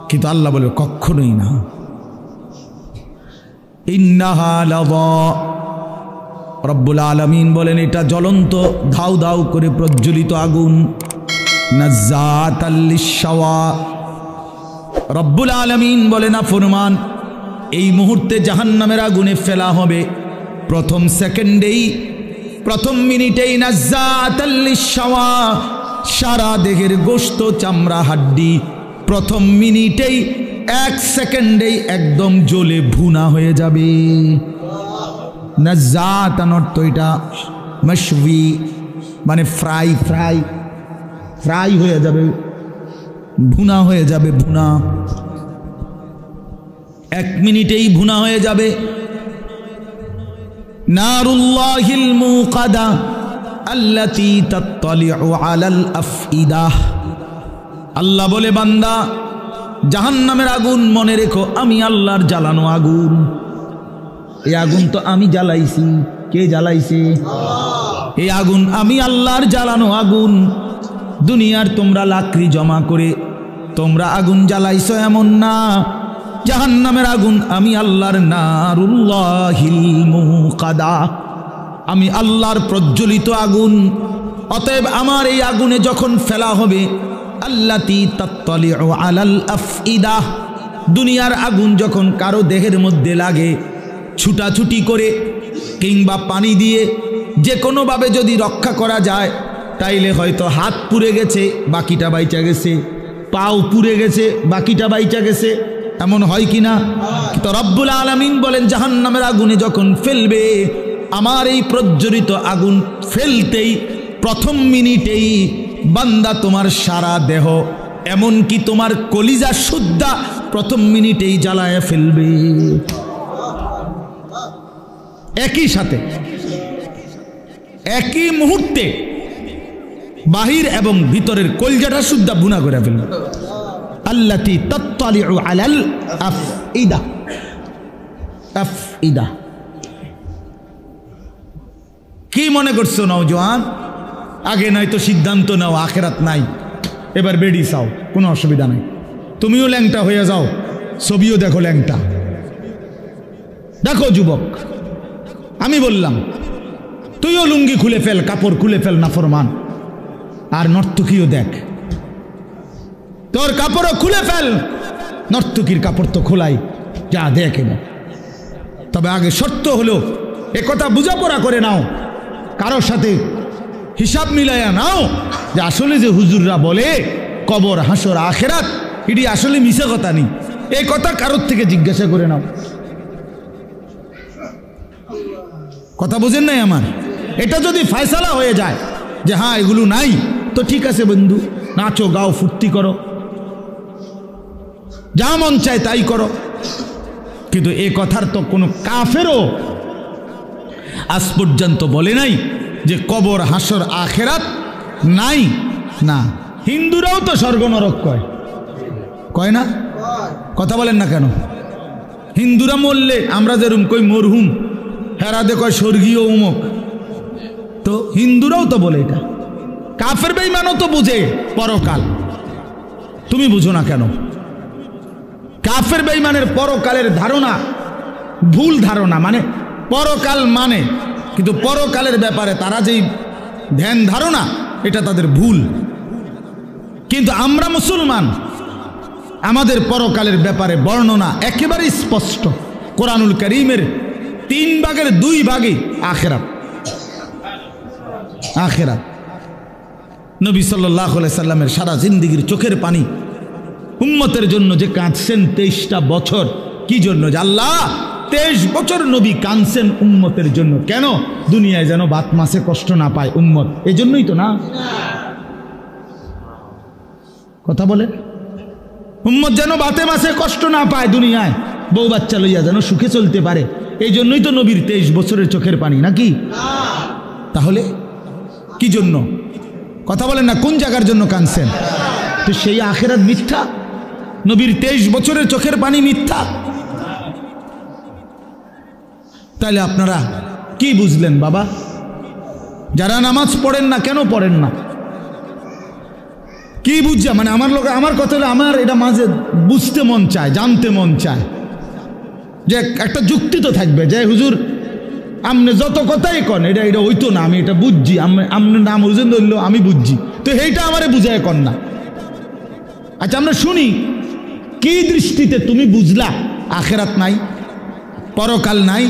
কিন্তু আল্লাহ বলে কখনোই না। ইন্নাহা লাযা, রব্বুল আলামিন বলেন এটা জ্বলন্ত ধাউ ধাউ করে প্রজ্বলিত আগুন। নাজ্জাতাল লিশ-শাওয়া, রব্বুল আলামিন বলেন নাফরমান এই মুহূর্তে জাহান্নামের আগুনে ফেলা হবে। প্রথম সেকেন্ডেই, প্রথম মিনিটেই নাজ্জাতাল লিশ-শাওয়া, সারা দেহের গোশত, চামড়া, হাড্ডি প্রথম মিনিটেই, এক সেকেন্ডেই একদম জ্বলে ভুনা হয়ে যাবে। নাজ্জাতান অর্থ এটা মাশওয়ি, মানে ফ্রাই হয়ে যাবে, ভুনা হয়ে যাবে, ভুনা এক মিনিটেই ভুনা হয়ে যাবে। নারুল্লাহিল মুকাদা আল্লাতী তাত্তালিউ আলাল আফইদাহ, আল্লাহ বলে বান্দা জাহান্নামের আগুন মনে রেখো আমি আল্লাহর জ্বালানো আগুন। এই আগুন তো আমি জ্বালাইছি। কে জ্বালাইছে? এই আগুন আমি আল্লাহর জ্বালানো আগুন। দুনিয়ার তোমরা লাকড়ি জমা করে তোমরা আগুন জ্বালাইছো এমন না, জাহান্নামের আগুন আমি আল্লাহর, নারুল্লাহিল মুকাদা, আমি আল্লাহর প্রজ্বলিত আগুন। অতএব আমার এই আগুনে যখন ফেলা হবে, আল্লাতী তাত্তালিউ আলাল আফইদাহ, দুনিয়ার আগুন যখন কারো দেহের মধ্যে লাগে, ছুটাছুটি করে কিংবা পানি দিয়ে যে কোনোভাবে যদি রক্ষা করা যায় তাইলে হয়তো হাত পুড়ে গেছে বাকিটা বাইচা গেছে, পাও পুড়ে গেছে বাকিটা বাইচা গেছে, এমন হয় কি না? তো রব্বুল আলামিন বলেন জাহান্নামের আগুনে যখন ফেলবে, আমার এই প্রজ্বলিত আগুন ফেলতেই প্রথম মিনিটেই বান্দা তোমার সারা দেহ এমনকি তোমার কলিজা সুদ্ধা প্রথম মিনিটেই জ্বালায় ফেলবে। একই সাথে একই মুহূর্তে বাহির এবং ভিতরের কলিজাটা সুদ্ধা বুনা করে ফেলবে। আল্লাতী তাত্তালিউ আলাল আফইদা, আফইদা। কি মনে করছো নওজোয়ান? আগে নয়তো সিদ্ধান্ত নাও আখেরাত নাই, এবার বেডি চাও, কোনো অসুবিধা নাই। তুমিও ল্যাংটা হয়ে যাও, ছবিও দেখো ল্যাংটা। দেখো যুবক, আমি বললাম তুইও লুঙ্গি খুলে ফেল, কাপড় খুলে ফেল, নাফরমান। আর নর্তকীও দেখ, তোর কাপড়ও খুলে ফেল, নর্তকীর কাপড় তো খোলাই, যা দেখ এবার। তবে আগে শর্ত হলো একথা বুঝাপড়া করে নাও, কারোর সাথে হিসাব মিলাইয়া নাও যে আসলে যে হুজুররা বলে কবর হাসর আখেরাত, এটি আসলে মিশা কথা নেই, এই কথা কারোর থেকে জিজ্ঞাসা করে নাও। কথা বুঝেন নাই আমার? এটা যদি ফয়সালা হয়ে যায় যে হ্যাঁ এগুলো নাই, তো ঠিক আছে বন্ধু, নাচো গাও ফুর্তি করো, যা মন চায় তাই করো। কিন্তু এ কথার তো কোনো কাফেরও আজ পর্যন্ত বলে নাই যে কবর হাসর আখেরাত নাই। না, হিন্দুরাও তো স্বর্গ নরক কয়, কয় না? কথা বলেন না কেন? হিন্দুরা মরলে আমরা যেরকম কই মরহুম, হেরাদে কয় স্বর্গীয় উমুক, তো হিন্দুরাও তো বলে এটা। কাফের বেঈমানও তো বুঝে পরকাল, তুমি বুঝো না কেন? কাফের বেঈমানের পরকালের ধারণা ভুল ধারণা, মানে পরকাল মানে, কিন্তু পরকালের ব্যাপারে তারা যেই ধ্যান ধারণা এটা তাদের ভুল। কিন্তু আমরা মুসলমান, আমাদের পরকালের ব্যাপারে বর্ণনা একেবারে স্পষ্ট। কোরআনুল কারীমের 3 ভাগের 2 ভাগই আখিরাত, আখিরাত। নবী সাল্লাল্লাহু আলাইহি সাল্লামের সারা জিন্দেগীর চোখের পানি উম্মতের জন্য যে কাঁদছেন 23টা বছর, কি জন্য? যে আল্লাহ 23 বছর নবী কাঁদছেন উম্মতের জন্য। কেন? দুনিয়ায় যেন বাত মাসে কষ্ট না পায় উম্মত, এই জন্যই তো না? কথা বলে, উম্মত যেন বাতে মাসে কষ্ট না পায়, দুনিয়ায় বউ বাচ্চা লইয়া যেন সুখে চলতে পারে, এই জন্যই তো নবীর 23 বছরের চোখের পানি, নাকি? তাহলে কি জন্য? কথা বলেন না, কোন জায়গার জন্য কাঁদছেন? তো সেই আখিরাত মিথ্যা, নবীর 23 বছরের চোখের পানি মিথ্যা। তাহলে আপনারা কি বুঝলেন বাবা? যারা নামাজ পড়েন না, কেন পড়েন না? কি বুঝছে? মানে আমার লোক, আমার কথা হলো, আমার এটা মাঝে বুঝতে মন চায়, জানতে মন চায় যে একটা যুক্তি তো থাকবে যে হুজুর আপনি যত কথাই কন এটা এটা হইতো না, আমি এটা বুঝছি, আপনার নাম হুজুর ধরলো আমি বুঝছি, তো এইটা আমারে বুঝায় কন না। আচ্ছা আমরা শুনি, কি দৃষ্টিতে তুমি বুঝলা আখেরাত নাই, পরকাল নাই,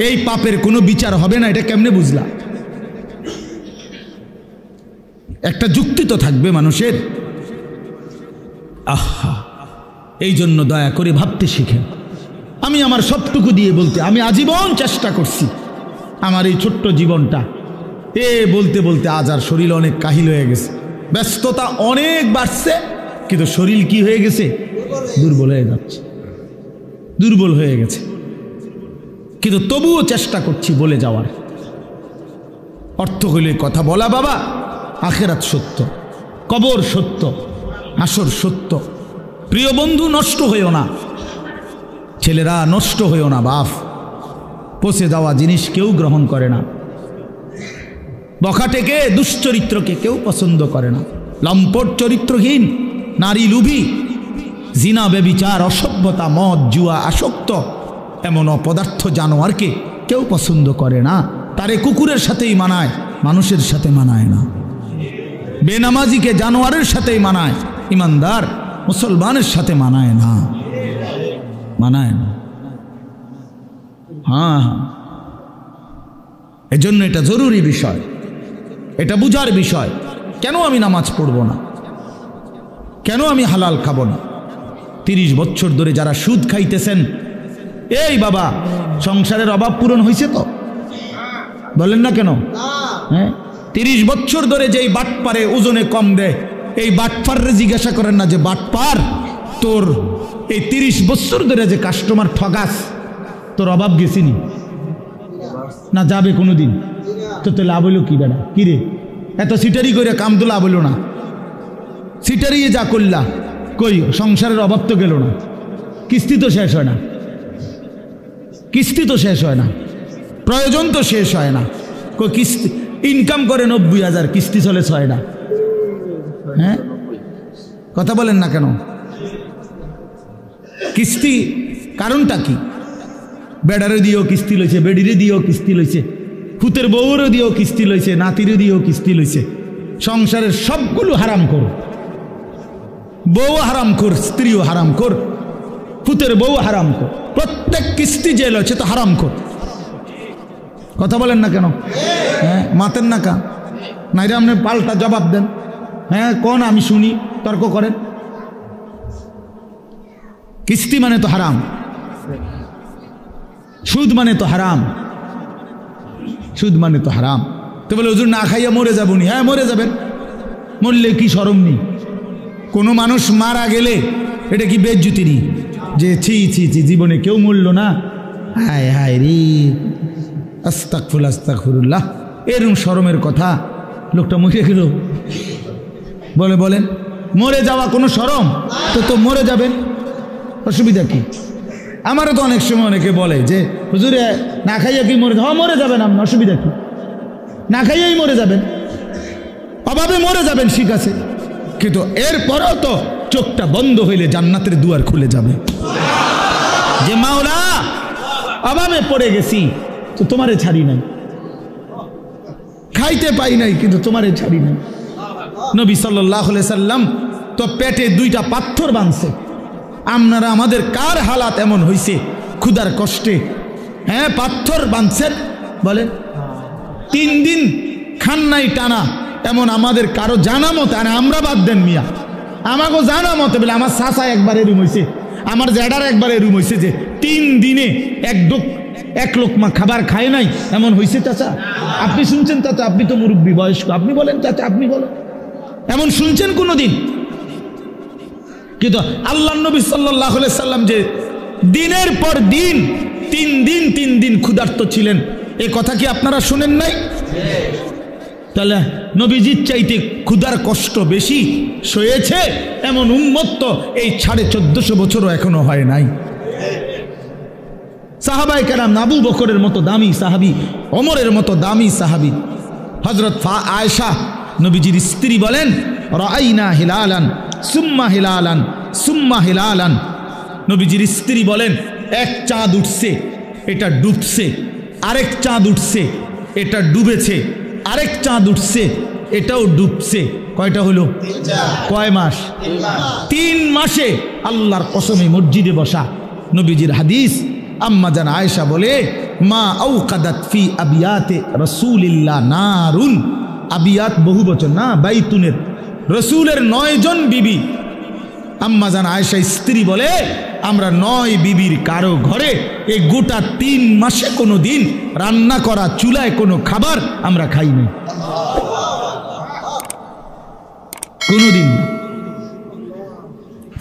এই পাপের কোনো বিচার হবে না, এটা কেমনে বুঝলা? একটা যুক্তি তো থাকবে মানুষের। আহা, এই জন্য দয়া করে ভাবতে শিখেন। আমি আমার সবটুকু দিয়ে বলতে, আমি আজীবন চেষ্টা করছি আমার এই ছোট্ট জীবনটা বলতে বলতে আজ আর শরীর অনেক কাহিল হয়ে গেছে, ব্যস্ততা অনেক বাড়ছে, কিন্তু শরীর কি হয়ে গেছে? দুর্বল হয়ে যাচ্ছে, দুর্বল হয়ে গেছে। কিন্তু তবুও চেষ্টা করছি বলে যাওয়ার। অর্থ হইলে কথা বলা, বাবা আখেরাত সত্য, কবর সত্য, হাসর সত্য। প্রিয় বন্ধু, নষ্ট হইও না, ছেলেরা নষ্ট হইও না। বাপ, পচে যাওয়া জিনিস কেউ গ্রহণ করে না, বখাটেকে দুশ্চরিত্রকে কেউ পছন্দ করে না, লম্পট চরিত্রহীন নারী লুভী, জিনা বেবিচার অসভ্যতা মদ জুয়া আসক্ত এমন অপদার্থ জানোয়ারকে কেউ পছন্দ করে না। তারে কুকুরের সাথেই মানায়, মানুষের সাথে মানায় না। বেনামাজিকে জানোয়ারের সাথেই মানায়, ইমানদার মুসলমানের সাথে মানায় না, মানায় না। হ্যাঁ হ্যাঁ, এজন্য এটা জরুরি বিষয়, এটা বুঝার বিষয়। কেন আমি নামাজ পড়ব না, কেন আমি হালাল খাবো না? 30 বছর ধরে যারা সুদ খাইতেছেন, এই বাবা সংসারের অভাব পূরণ হয়েছে তো? বলেন না কেন? হ্যাঁ, 30 বছর ধরে যেই বাটপারে ওজনে কম দেয়, এই বাটপারে জিজ্ঞাসা করেন না যে বাটপার তোর এই 30 বছর ধরে যে কাস্টমার ঠগাস, তোর অভাব গেছিনি না যাবে কোনোদিন? তো লাভ হইল কি বেড়া? কিরে এত সিটারি করে কাম তো লাভ হইল না, সিটারিয়ে যা করলা, কই সংসারের অভাব তো গেল না, কিস্তি তো শেষ হয় না, কিস্তি তো শেষ হয় না, প্রয়োজন তো শেষ হয় না। কই কিস্তি ইনকাম করে 90,000, কিস্তি চলে 6টা। হ্যাঁ, কথা বলেন না কেন? কিস্তি কারণটা কি? বেড়ারে দিয়েও কিস্তি লইছে, বেডিরে দিয়েও কিস্তি লইছে, ফুতের বউরও দিয়েও কিস্তি লইছে, নাতিরে দিয়েও কিস্তি লইছে। সংসারের সবগুলো হারাম কর, বউ হারাম কর, স্ত্রীও হারাম কর, ফুতের বউ হারাম কর, প্রত্যেক কিস্তি যে লইছে তো হারাম কর। কথা বলেন না কেন? হ্যাঁ, মাতেন না কা নাইরে আপনি পাল্টা জবাব দেন। হ্যাঁ কোন আমি শুনি, তর্ক করেন। কিস্তি মানে তো হারাম, সুদ মানে তো হারাম, সুদ মানে তো হারাম। তো বলে হুজুর না খাইয়া মরে যাবনি? হ্যাঁ মরে যাবেন, মরলে কি শরম নেই? কোনো মানুষ মারা গেলে এটা কি বেজ্জতি নেই যে ছি ছি ছি জীবনে কেউ মরল না, হায় হায় রে আস্তাগফিরুল্লাহ আস্তাগফিরুল্লাহ, এরকম শরমের কথা? লোকটা মরে গেল, বলেন মরে যাওয়া কোনো শরম? তো মরে যাবেন, অসুবিধা কি? আমারও তো অনেক সময় অনেকে বলে যে হুজুরে না খাইয়া কি মরে? হ্যাঁ মরে যাবেন, আপনি অসুবিধা কি? না খাইয়াই মরে যাবেন, অভাবে মরে যাবেন, ঠিক আছে, কিন্তু এরপরও তো চোখটা বন্ধ হইলে জান্নাতের দুয়ার খুলে যাবে। যে মাওলা অভাবে পড়ে গেছি তো তোমারে ছাড়ি নাই, খাইতে পাই নাই কিন্তু তোমারে ছাড়ি নাই। নবী সাল্লাল্লাহু আলাইহি সাল্লাম তো পেটে 2টা পাথর বাঁধছে। আপনারা আমাদের কার হালাত এমন হইছে ক্ষুধার কষ্টে? হ্যাঁ পাথর বাঁধছেন, বলেন 3 দিন খান নাই টানা, এমন আমাদের কারো জানা মতে, আর আমরা বাদ দেন মিয়া, আমাকেও জানা মতে বলে আমার চাচা একবার এরুম হয়েছে, আমার জ্যাডার একবার এরুম হয়েছে যে 3 দিনে এক লোকমা খাবার খায় নাই, এমন হয়েছে চাচা? আপনি শুনছেন চাচা? আপনি তো মুরব্বী বয়স্ক, আপনি বলেন চাচা, আপনি বলেন এমন শুনছেন কোনোদিন? কিন্তু আল্লাহ নবী সাল্লাল্লাহু আলাইহি সাল্লাম যে দিনের পর দিন 3 দিন ক্ষুধার্ত ছিলেন, এ কথা কি আপনারা শুনেন নাই? তাহলে নবীজির চাইতে ক্ষুধার কষ্ট বেশি সয়েছে এমন উম্মত তো এই 1450 বছরও এখনো হয় নাই। সাহাবায়ে কেরাম, আবু বকরের মতো দামি সাহাবী, ওমরের মতো দামি সাহাবী, হযরত আয়েশা নবীজির স্ত্রী বলেন, রাআইনা হিলালান সুম্মা হিলালান সুম্মা হিলালান। নবীজির স্ত্রী বলেন, এক চাঁদ উঠছে, এটা ডুবছে, আরেক চাঁদ উঠছে, এটা ডুবেছে, আরেক চাঁদ উঠছে, এটাও ডুবছে। কয়টা হলো? কয় মাস? 3 মাসে আল্লাহর কসমে মসজিদে বসা। নবীজির হাদিস, আম্মা জান আয়েশা বলে, মা আওকাদাত ফি আবিয়াতে রাসূলিল্লাহ নারুন। আবিয়াত বহু বচন না, বাইতুনের রসুলের 9 জন বিবি। আম্মা জান আয়েশা স্ত্রী বলে, আমরা 9 বিবির কারো ঘরে এই গোটা 3 মাসে কোনো দিন রান্না করা চুলায় কোনো খাবার আমরা খাইনি, কোনোদিন।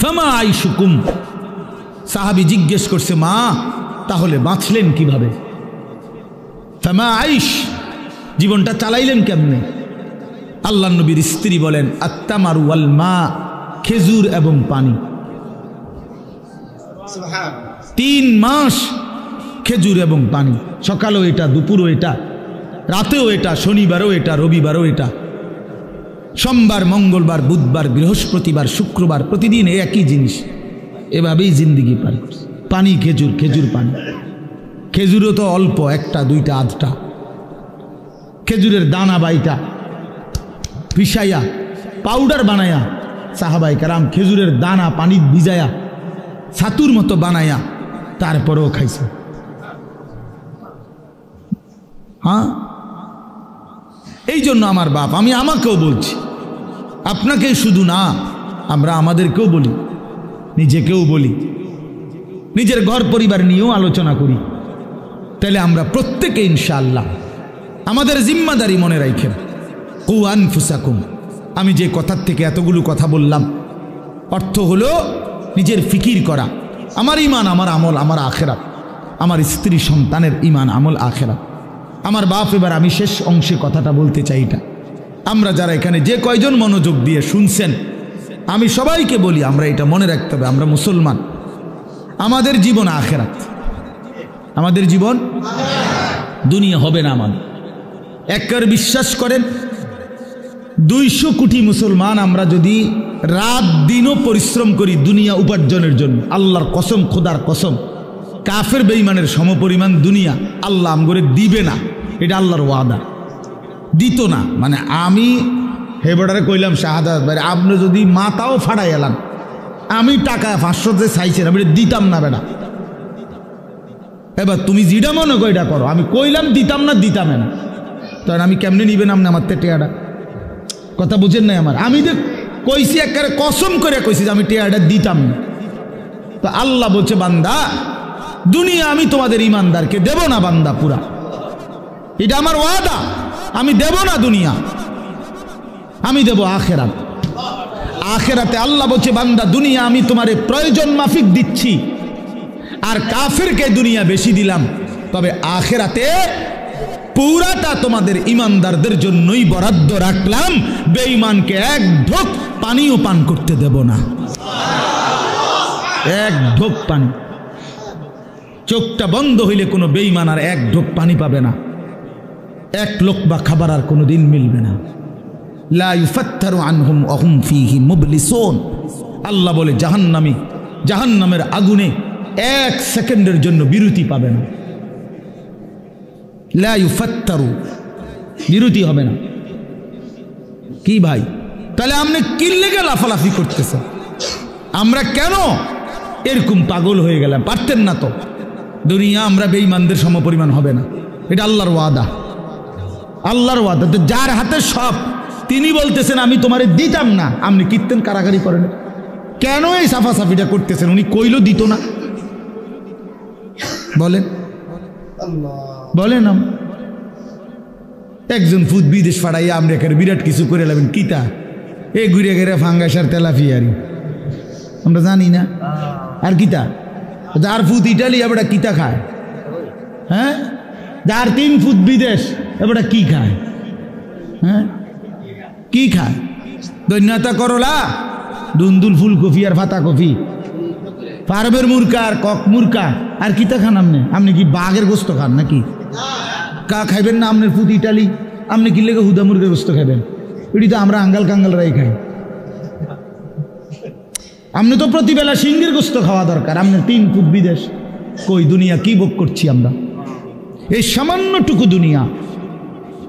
ফামা আইশুকুম, সাহাবী জিজ্ঞেস করছে, মা তাহলে বাঁচলেন কিভাবে? ফামা আইশ, জীবনটা চালাইলেন কেমনে? আল্লাহ নবীর স্ত্রী বলেন, আত্তামারু ওয়াল মা, খেজুর এবং পানি। 3 মাস খেজুর এবং পানি, সকালেও এটা, দুপুরও এটা, রাতেও এটা, শনিবারও এটা, রবিবারও এটা, সোমবার, মঙ্গলবার, বুধবার, বৃহস্পতিবার, শুক্রবার, প্রতিদিন একই জিনিস। এভাবেই জিন্দিগি পার করছে। পানি, খেজুর, খেজুর, পানি। খেজুরও তো অল্প, 1টা 2টা 8টা। খেজুরের দানা বাইটা পিসাইয়া পাউডার বানায়া সাহাবায়ে কেরাম খেজুরের দানা পানি ভিজায়া ছাতুর মতো বানায়া তারপরেও খাইছে। হ্যাঁ, এই জন্য আমার বাপ, আমি আমাকেও বলছি, আপনাকে শুধু না, আমরা আমাদেরকেও বলি, নিজেকেও বলি, নিজের ঘর পরিবার নিয়েও আলোচনা করি। তাহলে আমরা প্রত্যেকে ইনশাআল্লাহ আমাদের জিম্মাদারি মনে রাখেন। কু আনফুসাকুম, আমি যে কথার থেকে এতগুলো কথা বললাম, অর্থ হলো নিজের ফিকির করা, আমার ইমান, আমার আমল, আমার আখেরাত, আমার স্ত্রী সন্তানের ইমান, আমল, আখেরাত, আমার বাপ। এবার আমি শেষ অংশে কথাটা বলতে চাই, এটা আমরা যারা এখানে যে কয়জন মনোযোগ দিয়ে শুনছেন, আমি সবাইকে বলি, আমরা এটা মনে রাখতে হবে, আমরা মুসলমান, আমাদের জীবন আখেরাত, আমাদের জীবন দুনিয়া হবে না। আমাদের একবার বিশ্বাস করেন, 200 কোটি মুসলমান আমরা যদি রাত দিনও পরিশ্রম করি দুনিয়া উপার্জনের জন্য, আল্লাহর কসম, খোদার কসম, কাফের বেঈমানের সমপরিমাণ দুনিয়া আল্লাহ আমগরে দিবে না, এটা আল্লাহর ওয়াদা। দিত না মানে আমি হেবড়ারে কইলাম, শাহাদাত ভাই আপনি যদি মাথাও ফাড়াই এলাম, আমি টাকা 500 চাইছেন, আমি দিতাম না বেটা। এবার তুমি যেটা মনে করো এটা করো, আমি কইলাম দিতাম না, দিতাম না, তখন আমি কেমনে নিবেন আপনি আমার টেয়াটা? কথা বুঝেন নাই আমার? আমি যে কইছি একেবারে কসম করে কইছি যে আমি টেয়াটা দিতাম না। তো আল্লাহ বলছে, বান্দা দুনিয়া আমি তোমাদের ইমানদারকে দেব না বান্দা, পুরা, এটা আমার ওয়াদা, আমি দেব না দুনিয়া, আমি দেব আখেরাত। আখেরাতে আল্লাহ বলছে, বান্দা দুনিয়া আমি তোমারে প্রয়োজন মাফিক দিচ্ছি, আর কাফেরকে দুনিয়া বেশি দিলাম, তবে আখেরাতে পুরাটা তোমাদের ইমানদারদের জন্যই বরাদ্দ রাখলাম, বেঈমানকে এক ঢোক পানিও পান করতে দেব না, এক ঢোক পানি। চোখটা বন্ধ হইলে কোনো বেঈমান আর এক ঢোক পানি পাবে না, এক লোকমা খাবার আর কোনো দিন মিলবে না। লা ইউফাত্তারু আনহুম ওয়া হুম ফীহি মুবলিসুন। আল্লাহ বলে জাহান্নামী, জাহান্নামের আগুনে 1 সেকেন্ডের জন্য বিরতি পাবে না। লা ইউফাত্তারু, বিরতি হবে না। কি ভাই, তাহলে আপনি কি লেগে লাফালাফি করতেছেন? আমরা কেন এরকম পাগল হয়ে গেলাম? পারতেন না তো? দুনিয়া আমরা বেঈমানদের সমপরিমাণ হবে না, এটা আল্লাহর ওয়াদা, আল্লাহর ওয়াদা। তো যার হাতে সব, তিনি বলতেছেন আমি তোমারে দিতাম না, আপনি কীর্তন কারাগারি করেন কেন? এই সাফাসাফিটা করতেছেন, উনি কইল দিত না, বলেন বলেন। একজন ফুদ বিদেশ ফাড়াইয়া আমরা এখানে বিরাট কিছু করে লাবেন, কিতা এই ঘুরে ঘেরে ফাঙ্গাসার তেলাফিয়ারি আমরা জানি না, আর কিতা যার ফুট ইটালি এবারে কিতা খায়? হ্যাঁ, যার 3 ফুট বিদেশ এবারে কি খায়? হ্যাঁ, কি খায়? দৈন্যতা করলা, দুন্দুল ফুলকপি আর ফাতা কপি, পারবের মুরকা আর কক মুরকা, আর কিতা খান আপনি? আপনি কি বাঘের গোস্ত খান নাকি? কা খাইবেন না? আপনার ফুট ইটালি, আপনি কি লেগে হুদা মুরগের গোস্ত খাইবেন? এটি তো আমরা আঙ্গাল কাঙ্গালরাই খাই। আপনি তো প্রতিবেলা সিংহের গোস্ত খাওয়া দরকার, আপনার 3 ফুট বিদেশ। কই দুনিয়া কি ভোগ করছি আমরা? এই সামান্যটুকু দুনিয়া,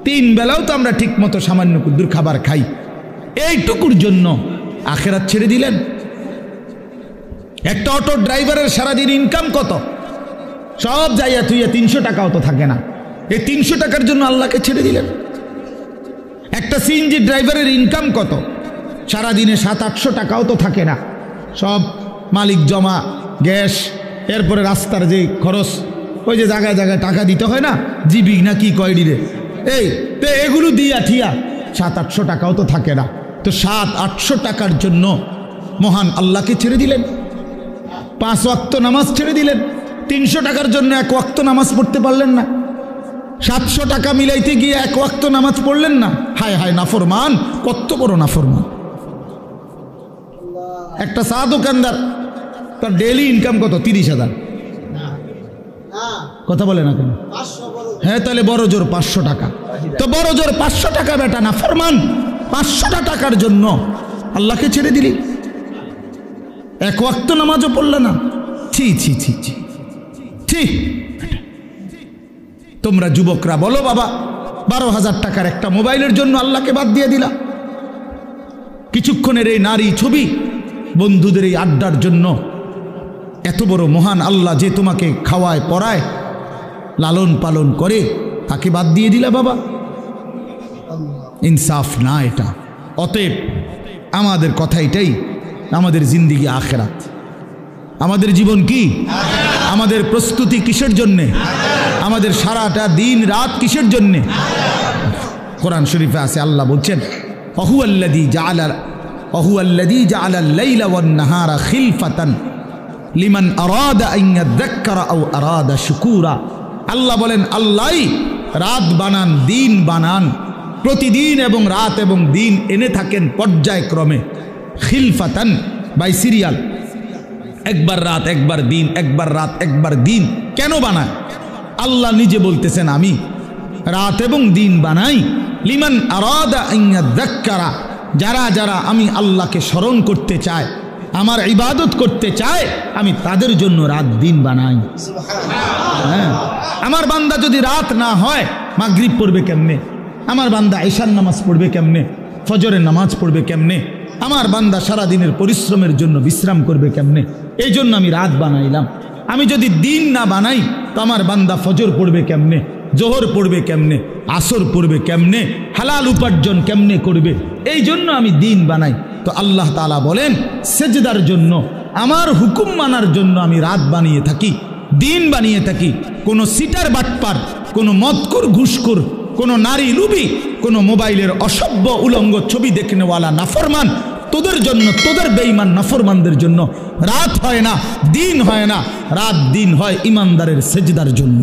3 বেলাও তো আমরা ঠিক মতো সামান্য কুদ্দুর খাবার খাই, এইটুকুর জন্য আখেরাত ছেড়ে দিলেন। একটা অটো ড্রাইভারের সারাদিন ইনকাম কত? সব যাইয়া তুইয়া 300 টাকাও তো থাকে না, এই 300 টাকার জন্য আল্লাহকে ছেড়ে দিলেন। একটা সিএনজি ড্রাইভারের ইনকাম কত? সারাদিনে 700-800 টাকাও তো থাকে না, সব মালিক জমা, গ্যাস, এরপরে রাস্তার যে খরচ, ওই যে জায়গায় জায়গায় টাকা দিতে হয় না, জিবি না কি কয় ডিরে, এই তো এগুলো দিয়া ঠিয়া 700-800 টাকাও তো থাকে না। তো 700-800 টাকার জন্য মহান আল্লাহকে ছেড়ে দিলেন, 5 ওয়াক্ত নামাজ ছেড়ে দিলেন। 300 টাকার জন্য 1 ওয়াক্ত নামাজ পড়তে পারলেন না, 700 টাকা মিলাইতে গিয়ে 1 ওয়াক্ত নামাজ পড়লেন না। হায় হায় নাফরমান, কত বড় নাফরমান। একটা চা দোকানদার, তার ডেইলি ইনকাম কত? 30,000। কথা বলে না কেন? হ্যাঁ, তাহলে বড় জোর 500 টাকা। তো বড় জোর 500 টাকা বেটা নাফরমান, 500 টাকার জন্য আল্লাহকে ছেড়ে দিলি, 1 ওয়াক্ত নামাজও পড়লে না। ছি ছি ছি ছি ছি। তোমরা যুবকরা বলো বাবা, 12,000 টাকার একটা মোবাইলের জন্য আল্লাহকে বাদ দিয়ে দিলা। কিছুক্ষণের এই নারী ছবি, বন্ধুদের এই আড্ডার জন্য এত বড় মহান আল্লাহ যে তোমাকে খাওয়ায় পড়ায় লালন পালন করে, তাকে বাদ দিয়ে দিলা বাবা, ইনসাফ না এটা। অতএব আমাদের কথা এটাই, আমাদের জিন্দিগি আখেরাত, আমাদের জীবন কি, আমাদের প্রস্তুতি কিসের জন্যে, আমাদের সারাটা দিন রাত কিসের জন্যে। কোরআন শরীফে আছে আল্লাহ বলছেন অহুয়াল্লাযী জাআলাল লাইলা ওয়ান নাহারা খিলফাতান লিমান আরাদা আন ইয়াযাক্কারা আও আরাদা শুকুরা। আল্লাহ বলেন আল্লাহই রাত বানান, দিন বানান, প্রতিদিন এবং রাত এবং দিন এনে থাকেন পর্যায়ক্রমে, খিলফাতান বাই সিরিয়াল, একবার রাত একবার দিন, একবার রাত একবার দিন। কেন বানায়? আল্লাহ নিজে বলতেছেন আমি রাত এবং দিন বানাই লিমান আরাদা আন ইয়াযাক্কারা, যারা যারা আমি আল্লাহকে স্মরণ করতে চায়, আমার ইবাদত করতে চায়, আমি তাদের জন্য রাত দিন বানাই। হ্যাঁ, আমার বান্দা যদি রাত না হয় মাগরিব পড়বে কেমনে, আমার বান্দা ঈশার নামাজ পড়বে কেমনে, ফজরের নামাজ পড়বে কেমনে, আমার বান্দা সারা দিনের পরিশ্রমের জন্য বিশ্রাম করবে কেমনে, এই জন্য আমি রাত বানাইলাম। আমি যদি দিন না বানাই তো আমার বান্দা ফজর পড়বে কেমনে, জোহর পড়বে কেমনে, আসর পড়বে কেমনে, হালাল উপার্জন কেমনে করবে, এই জন্য আমি দিন বানাই। তো আল্লাহ তাআলা বলেন সেজদার জন্য, আমার হুকুম মানার জন্য আমি রাত বানিয়ে থাকি, দিন বানিয়ে থাকি। কোনো সিটার বাটপার, কোনো মদখোর ঘুষখোর, কোনো নারী লুবি, কোনো মোবাইলের অসভ্য উলঙ্গ ছবি দেখনেওয়ালা নাফরমান, তোদের জন্য, তোদের বেঈমান নাফরমানদের জন্য রাত হয় না, দিন হয় না। রাত দিন হয় ইমানদারের সেজদার জন্য।